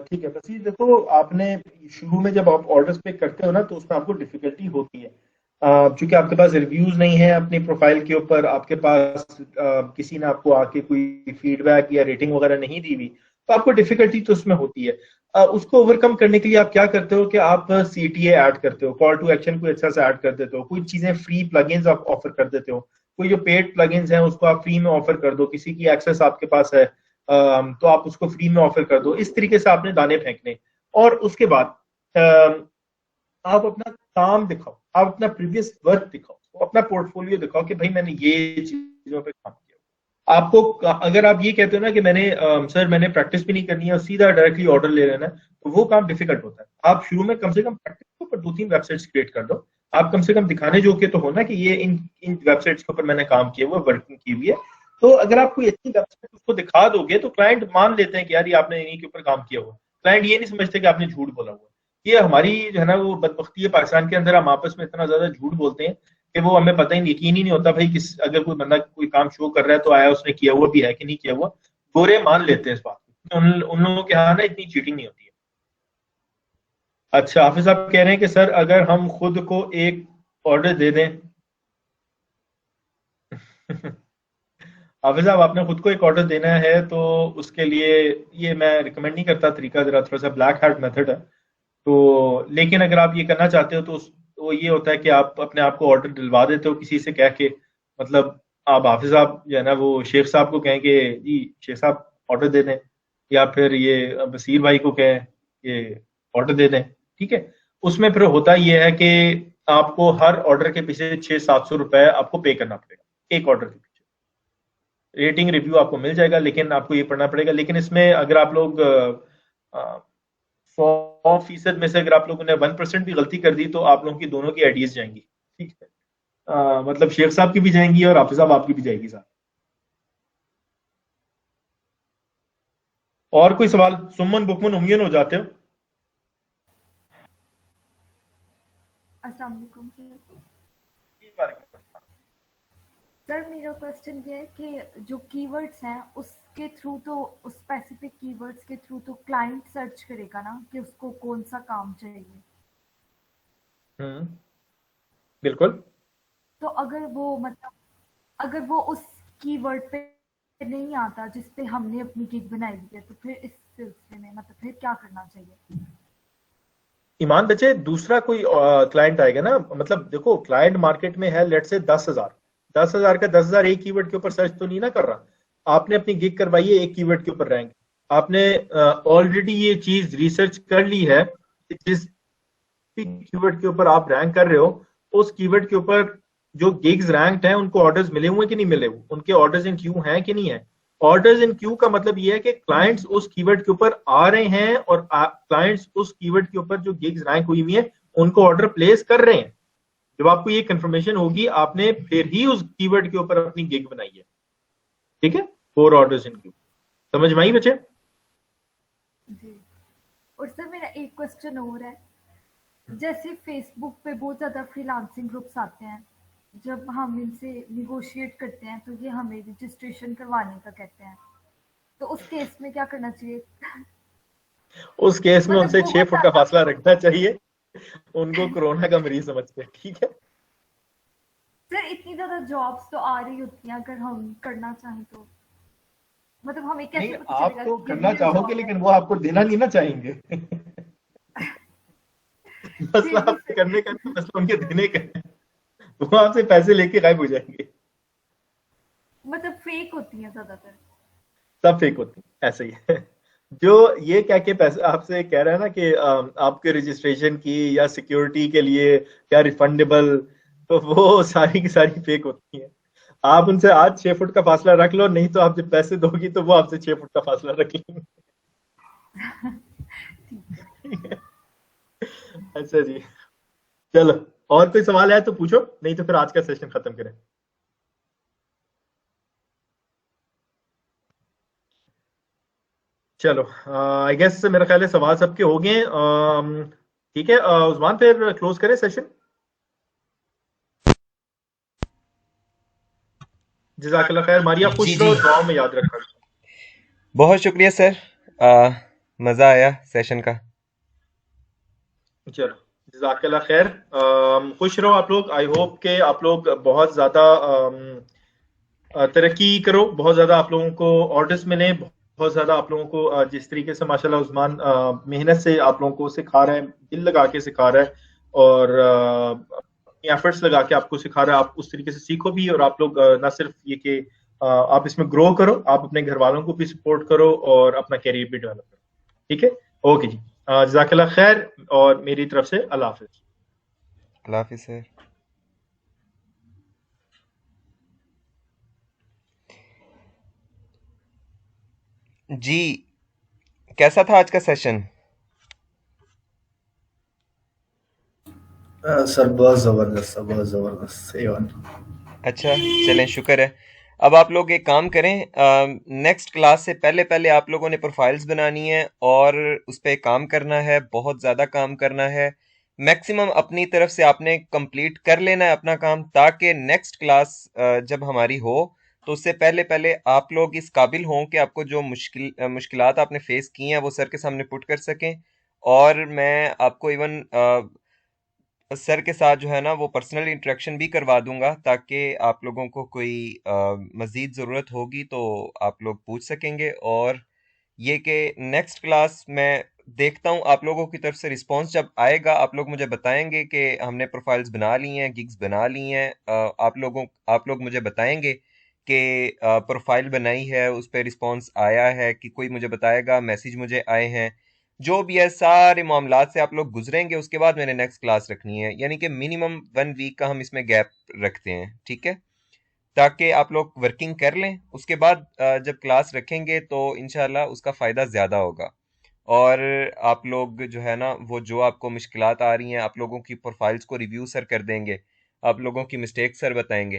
ठीक है, बस ये देखो, आपने शुरू में जब आप ऑर्डर्स पे करते हो ना, तो उसमें आपको डिफिकल्टी होती है, क्योंकि आपके पास रिव्यूज नहीं है अपनी प्रोफाइल के ऊपर, आपके पास किसी ने आपको आके कोई फीडबैक या रेटिंग वगैरह नहीं दी हुई, तो आपको डिफिकल्टी तो उसमें होती है। उसको ओवरकम करने के लिए आप क्या करते हो कि आप CTA ऐड करते हो, कॉल टू एक्शन को अच्छा से ऐड कर देते हो, कोई चीजें फ्री प्लगइन्स आप ऑफर कर देते हो, कोई जो पेड प्लगइन्स हैं उसको आप फ्री में ऑफर कर दो, किसी की एक्सेस आपके पास है तो आप उसको फ्री में ऑफर कर दो, इस तरीके से आपने दाने फेंकने। और उसके बाद आप अपना काम दिखाओ, आप अपना प्रीवियस वर्क दिखाओ, अपना पोर्टफोलियो दिखाओ कि भाई मैंने ये चीजों पे काम किया। आपको अगर आप ये कहते हो ना कि सर मैंने प्रैक्टिस भी नहीं करनी है और सीधा डायरेक्टली ऑर्डर ले लेना है, तो वो काम डिफिकल्ट होता है। आप शुरू में कम से कम प्रैक्टिस के ऊपर 2-3 वेबसाइट्स क्रिएट कर दो, आप कम से कम दिखाने जो के तो हो ना कि ये इन वेबसाइट्स के ऊपर मैंने काम किया हुआ, वर्किंग की हुई है। तो अगर आप कोई अच्छी वेबसाइट उसको दिखा दोगे तो क्लाइंट मान लेते हैं कि यार ये आपने इन्हीं के ऊपर काम किया हुआ। क्लाइंट ये नहीं समझते कि आपने झूठ बोला हुआ। ये हमारी जो है ना वो बदबख्ती है पाकिस्तान के अंदर, हम आपस में इतना ज्यादा झूठ बोलते हैं कि वो हमें पता ही यकीन ही नहीं होता भाई अगर कोई बंदा कोई काम शो कर रहा है तो आया उसने किया हुआ भी है कि नहीं किया हुआ। गोरे मान लेते हैं इस बात को, उन लोगों के यहाँ ना इतनी चीटिंग नहीं होती है। अच्छा, हाफिज साहब कह रहे हैं कि सर अगर हम खुद को एक ऑर्डर दे दें हाफिज साहब आपने खुद को एक ऑर्डर देना है तो उसके लिए ये मैं रिकमेंड नहीं करता तरीका, जरा थोड़ा सा ब्लैक हैट मेथड है। तो लेकिन अगर आप ये करना चाहते हो तो वो ये होता है कि आप अपने आप को ऑर्डर दिलवा देते हो किसी से कह के, मतलब आप हाफिज साहब जो है ना वो शेख साहब को कहें कि जी शेख साहब ऑर्डर दे दें, या फिर ये बसीर भाई को कहें कि ऑर्डर दे दें, ठीक है। उसमें फिर होता ये है कि आपको हर ऑर्डर के पीछे 600-700 रुपए आपको पे करना पड़ेगा एक ऑर्डर के पीछे। रेटिंग रिव्यू आपको मिल जाएगा लेकिन आपको ये पढ़ना पड़ेगा। लेकिन इसमें अगर आप लोग 100% में से अगर आप लोगों ने 1% भी गलती कर दी तो आप लोगों की दोनों की आइडियाज जाएंगी, ठीक है। मतलब शेख साहब की भी जाएंगी और हाफिज साहब आपकी भी जाएगी साथ। और कोई सवाल? सुमन बुकमन उमियन हो जाते हो। अस्सलाम वालेकुम सर, मेरा क्वेश्चन ये है कि जो कीवर्ड्स हैं उसके थ्रू तो उस स्पेसिफिक कीवर्ड्स के थ्रू तो क्लाइंट सर्च करेगा ना कि उसको कौन सा काम चाहिए। बिल्कुल। तो अगर वो उस कीवर्ड पे नहीं आता जिस पे हमने अपनी गिग बनाई है तो फिर इस सिलसिले में मतलब फिर क्या करना चाहिए? ईमान बचे दूसरा कोई क्लाइंट आएगा ना, मतलब देखो क्लाइंट मार्केट में है लेट से 10,000 का 10,000 एक कीवर्ड के ऊपर सर्च तो नहीं ना कर रहा। आपने अपनी गिग करवाई है एक कीवर्ड के ऊपर रैंक, आपने ऑलरेडी ये चीज रिसर्च कर ली है जिस कीवर्ड के ऊपर आप रैंक कर रहे हो उस कीवर्ड के ऊपर जो गिग्स रैंक्ड हैं उनको ऑर्डर्स मिले हुए कि नहीं मिले हुए, उनके ऑर्डर्स इन क्यू हैं कि नहीं है। ऑर्डर्स इन क्यू का मतलब ये है कि क्लाइंट्स उस कीवर्ड के ऊपर आ रहे हैं और क्लाइंट्स उस कीवर्ड के ऊपर जो गिग्स रैंक हुई हुई है उनको ऑर्डर प्लेस कर रहे हैं। जब आपको ये कंफर्मेशन होगी आपने फिर ही उस कीवर्ड के ऊपर अपनी गिग बनाई है, ठीक है। 4 ऑर्डर्स इन क्यू, समझ में आई बच्चे? जी। और सर मेरा एक क्वेश्चन और है, जैसे फेसबुक पे बहुत ज्यादा फ्रीलांसिंग ग्रुप्स आते हैं, जब हम इनसे निगोशिएट करते हैं तो ये हमें रजिस्ट्रेशन करवाने का कहते हैं, तो उस केस में क्या करना चाहिए? उस केस में मतलब उनसे 6 बहुत फुट का ज्यादा फासला रखना चाहिए, उनको कोरोना का मरीज समझ के, ठीक है। सर इतनी ज्यादा जॉब्स तो आ रही होती हैं, अगर हम करना चाहें तो मतलब हमें कैसे नहीं पता आप चलेगा तो कि ये करना रियल चाहोगे जॉब है? लेकिन वो आपको देना नहीं ना चाहेंगे मसला फिर भी आपसे सर करने का नहीं, मसला उनके देने का है। वो आपसे पैसे लेके गायब हो जाएंगे। मतलब फेक होती हैं ज्यादातर। सब फेक होती है, ऐसे ही है। जो ये कह के पैसे आपसे कह रहा है ना कि आपके रजिस्ट्रेशन की या सिक्योरिटी के लिए या रिफंडेबल, तो वो सारी की सारी फेक होती है। आप उनसे आज 6 फुट का फासला रख लो, नहीं तो आप जब पैसे दोगी तो वो आपसे 6 फुट का फासला रख लेंगे अच्छा जी, चलो और कोई सवाल है तो पूछो, नहीं तो फिर आज का सेशन खत्म करें। चलो आई गेस मेरा ख्याल है सवाल सबके हो गए। ठीक है उस्मान, फिर क्लोज करें सेशन। जज़ाकल्लाह खैर। मारिया जी खुश जी, रहो, दुआओं में याद रखा। बहुत शुक्रिया सर, मज़ा आया सेशन का। चलो जज़ाकल्लाह खैर, खुश रहो आप लोग। आई होप के आप लोग बहुत ज़्यादा तरक्की करो, बहुत ज़्यादा आप लोगों को ऑर्डर्स मिले, बहुत ज़्यादा आप लोगों को जिस तरीके से माशाल्लाह उस्मान मेहनत से आप लोगों को सिखा रहा है, दिल लगा के सिखा रहा है और अपनी एफर्ट्स लगा के आपको सिखा रहा है, आप उस तरीके से सीखो भी। और आप लोग ना सिर्फ ये कि आप इसमें ग्रो करो, आप अपने घर वालों को भी सपोर्ट करो और अपना कैरियर भी डेवलप करो, ठीक है। ओके जी, जज़ाकल्लाह खैर और मेरी तरफ से अल्लाह हाफिज़। अल्लाह हाफिज़ सर। जी, कैसा था आज का सेशन? सर बहुत ज़बरदस्त सही बात। अच्छा, चलें शुक्र है। अब आप लोग एक काम करें, नेक्स्ट क्लास से पहले पहले आप लोगों ने प्रोफाइल्स बनानी है और उस पर काम करना है, बहुत ज़्यादा काम करना है। मैक्सिमम अपनी तरफ से आपने कंप्लीट कर लेना है अपना काम, ताकि नेक्स्ट क्लास जब हमारी हो तो उससे पहले पहले आप लोग इस काबिल हों कि आपको जो मुश्किलात आपने फेस की हैं वो सर के सामने पुट कर सकें। और मैं आपको इवन सर के साथ जो है ना वो पर्सनल इंटरेक्शन भी करवा दूंगा, ताकि आप लोगों को कोई मज़ीद ज़रूरत होगी तो आप लोग पूछ सकेंगे। और ये कि नेक्स्ट क्लास मैं देखता हूँ आप लोगों की तरफ से रिस्पांस जब आएगा, आप लोग मुझे बताएंगे कि हमने प्रोफाइल्स बना ली हैं, गिग्स बना ली हैं। आप लोग मुझे बताएंगे कि प्रोफाइल बनाई है, उस पर रिस्पांस आया है कि कोई मुझे बताएगा मैसेज मुझे आए हैं। जो भी है सारे मामलात से आप लोग गुजरेंगे, उसके बाद मैंने नेक्स्ट क्लास रखनी है, यानी कि मिनिमम 1 वीक का हम इसमें गैप रखते हैं, ठीक है, ताकि आप लोग वर्किंग कर लें। उसके बाद जब क्लास रखेंगे तो इंशाल्लाह उसका फ़ायदा ज़्यादा होगा। और आप लोग जो है ना वो जो आपको मुश्किलात आ रही हैं, आप लोगों की प्रोफाइल्स को रिव्यू सर कर देंगे, आप लोगों की मिस्टेक सर बताएंगे।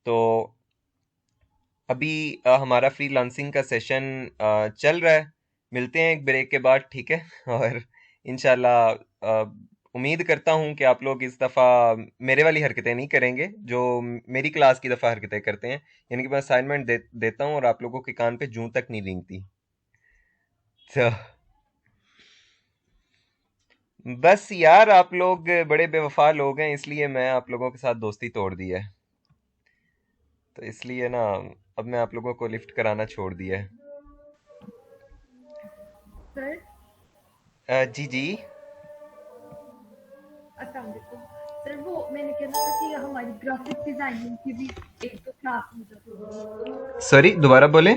तो अभी हमारा फ्रीलांसिंग का सेशन चल रहा है, मिलते हैं एक ब्रेक के बाद, ठीक है। और इंशाल्लाह उम्मीद करता हूँ कि आप लोग इस दफ़ा मेरे वाली हरकतें नहीं करेंगे जो मेरी क्लास की दफ़ा हरकतें करते हैं, यानी कि मैं असाइनमेंट देता हूँ और आप लोगों के कान पे जूं तक नहीं रेंगती। तो बस यार, आप लोग बड़े बेवफा लोग हैं, इसलिए मैं आप लोगों के साथ दोस्ती तोड़ दी है। तो इसलिए ना अब मैं आप लोगों को लिफ्ट कराना छोड़ दिया है। सर जी जी अस्सलाम वालेकुम। सर वो मैंने कहना था कि हमारी ग्राफिक डिजाइनिंग की भी एक तो क्लास हो जाती सॉरी, दोबारा बोले।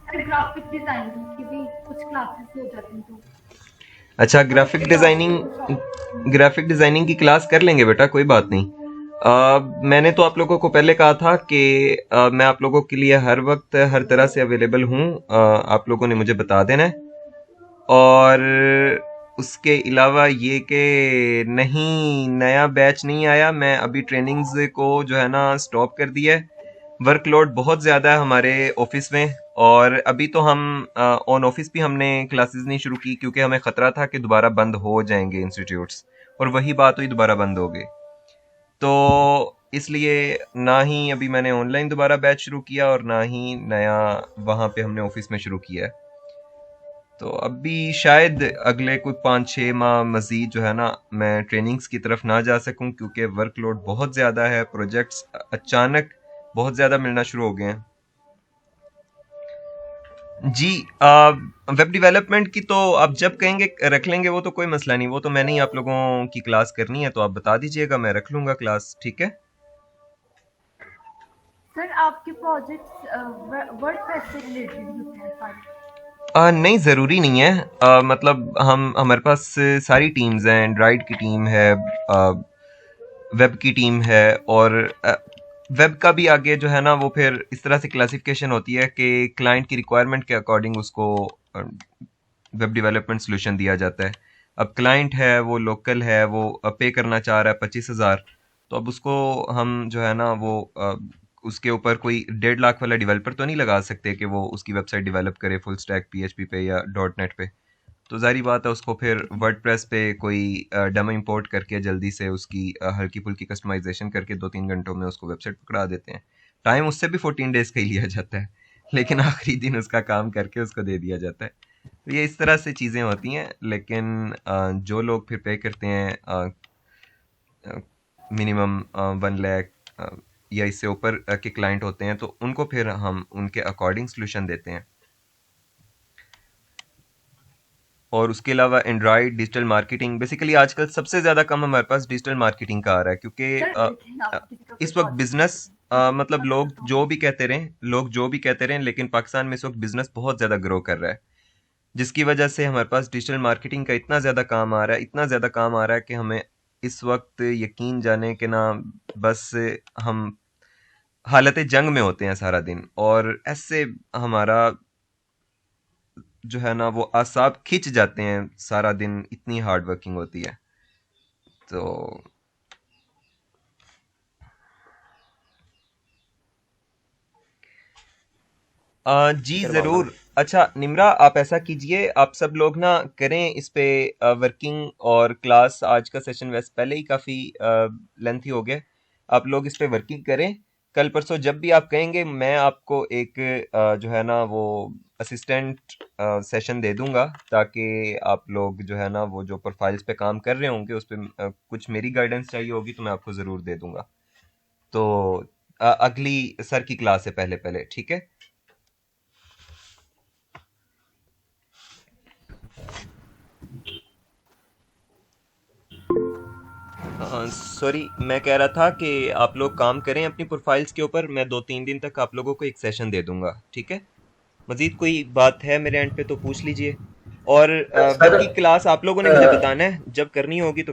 सर ग्राफिक डिजाइनिंग की भी कुछ क्लासेस हो जाती हैं तो अच्छा, मतलब ग्राफिक डिजाइनिंग की क्लास कर लेंगे बेटा, कोई बात नहीं। मैंने तो आप लोगों को पहले कहा था कि मैं आप लोगों के लिए हर वक्त हर तरह से अवेलेबल हूँ, आप लोगों ने मुझे बता देना है। और उसके अलावा ये कि नहीं, नया बैच नहीं आया, मैं अभी ट्रेनिंग्स को जो है ना स्टॉप कर दिया है। वर्कलोड बहुत ज़्यादा है हमारे ऑफिस में, और अभी तो हम ऑन ऑफिस भी हमने क्लासेस नहीं शुरू की, क्योंकि हमें ख़तरा था कि दोबारा बंद हो जाएंगे इंस्टीट्यूट्स, और वही बात हुई, दोबारा बंद हो गए। तो इसलिए ना ही अभी मैंने ऑनलाइन दोबारा बैच शुरू किया और ना ही नया वहाँ पे हमने ऑफिस में शुरू किया है। तो अभी शायद अगले कोई 5-6 माह मज़ीद जो है ना मैं ट्रेनिंग्स की तरफ ना जा सकूं, क्योंकि वर्कलोड बहुत ज़्यादा है, प्रोजेक्ट्स अचानक बहुत ज़्यादा मिलना शुरू हो गए हैं। जी, वेब डेवलपमेंट की तो आप जब कहेंगे रख लेंगे, वो तो कोई मसला नहीं, वो तो मैंने ही आप लोगों की क्लास करनी है, तो आप बता दीजिएगा, मैं रख लूँगा क्लास, ठीक है। सर आपके प्रोजेक्ट्स वर्डप्रेस से रिलेटेड होते हैं सारे? नहीं, ज़रूरी नहीं है। मतलब हमारे पास सारी टीम्स हैं, एंड्रॉइड की टीम है, वेब की टीम है, और वेब का भी आगे जो है ना वो फिर इस तरह से क्लासिफिकेशन होती है कि क्लाइंट की रिक्वायरमेंट के अकॉर्डिंग उसको वेब डेवलपमेंट सोल्यूशन दिया जाता है। अब क्लाइंट है, वो लोकल है, वो पे करना चाह रहा है 25,000, तो अब उसको हम जो है ना वो उसके ऊपर कोई 1.5 लाख वाला डेवलपर तो नहीं लगा सकते कि वो उसकी वेबसाइट डेवलप करे फुल स्टैक PHP पे या .NET पे। तो जारी बात है, उसको फिर वर्डप्रेस पे कोई डेमो इंपोर्ट करके जल्दी से उसकी हल्की फुल्की कस्टमाइजेशन करके 2-3 घंटों में उसको वेबसाइट पकड़ा देते हैं। टाइम उससे भी 14 डेज का ही लिया जाता है, लेकिन आखिरी दिन उसका काम करके उसको दे दिया जाता है। तो ये इस तरह से चीज़ें होती हैं, लेकिन जो लोग फिर पे करते हैं मिनिमम 1 लाख या इससे ऊपर के क्लाइंट होते हैं, तो उनको फिर हम उनके अकॉर्डिंग सोल्यूशन देते हैं। और उसके अलावा एंड्रॉइड डिजिटल मार्केटिंग, बेसिकली आजकल सबसे ज़्यादा काम हमारे पास डिजिटल मार्केटिंग का आ रहा है, क्योंकि इस वक्त बिजनेस मतलब लोग जो भी कहते रहें, लेकिन पाकिस्तान में इस वक्त बिजनेस बहुत ज़्यादा ग्रो कर रहा है, जिसकी वजह से हमारे पास डिजिटल मार्केटिंग का इतना ज़्यादा काम आ रहा है कि हमें इस वक्त यकीन जाने के ना बस हम हालत जंग में होते हैं सारा दिन, और ऐसे हमारा जो है ना वो आसाब खिंच जाते हैं सारा दिन, इतनी हार्ड वर्किंग होती है। तो जी ज़रूर। अच्छा निम्रा, आप ऐसा कीजिए, आप सब लोग ना करें इस पे वर्किंग, और क्लास आज का सेशन वैसे पहले ही काफ़ी लेंथी हो गया, आप लोग इस पे वर्किंग करें, कल परसों जब भी आप कहेंगे मैं आपको एक जो है ना वो असिस्टेंट सेशन दे दूंगा, ताकि आप लोग जो है ना वो जो प्रोफाइल्स पे काम कर रहे होंगे उस पे कुछ मेरी गाइडेंस चाहिए होगी तो मैं आपको ज़रूर दे दूंगा। तो अगली सर की क्लास से पहले पहले, ठीक है? सॉरी, मैं कह रहा था कि आप लोग काम करें अपनी प्रोफाइल्स के ऊपर। मैं 2-3 दिन तक आप लोगों को एक सेशन दे दूंगा, ठीक है? मजीद कोई बात है मेरे एंड पे तो पूछ लीजिए। और सर बाकी क्लास आप लोगों ने मुझे बताना है, जब करनी होगी तो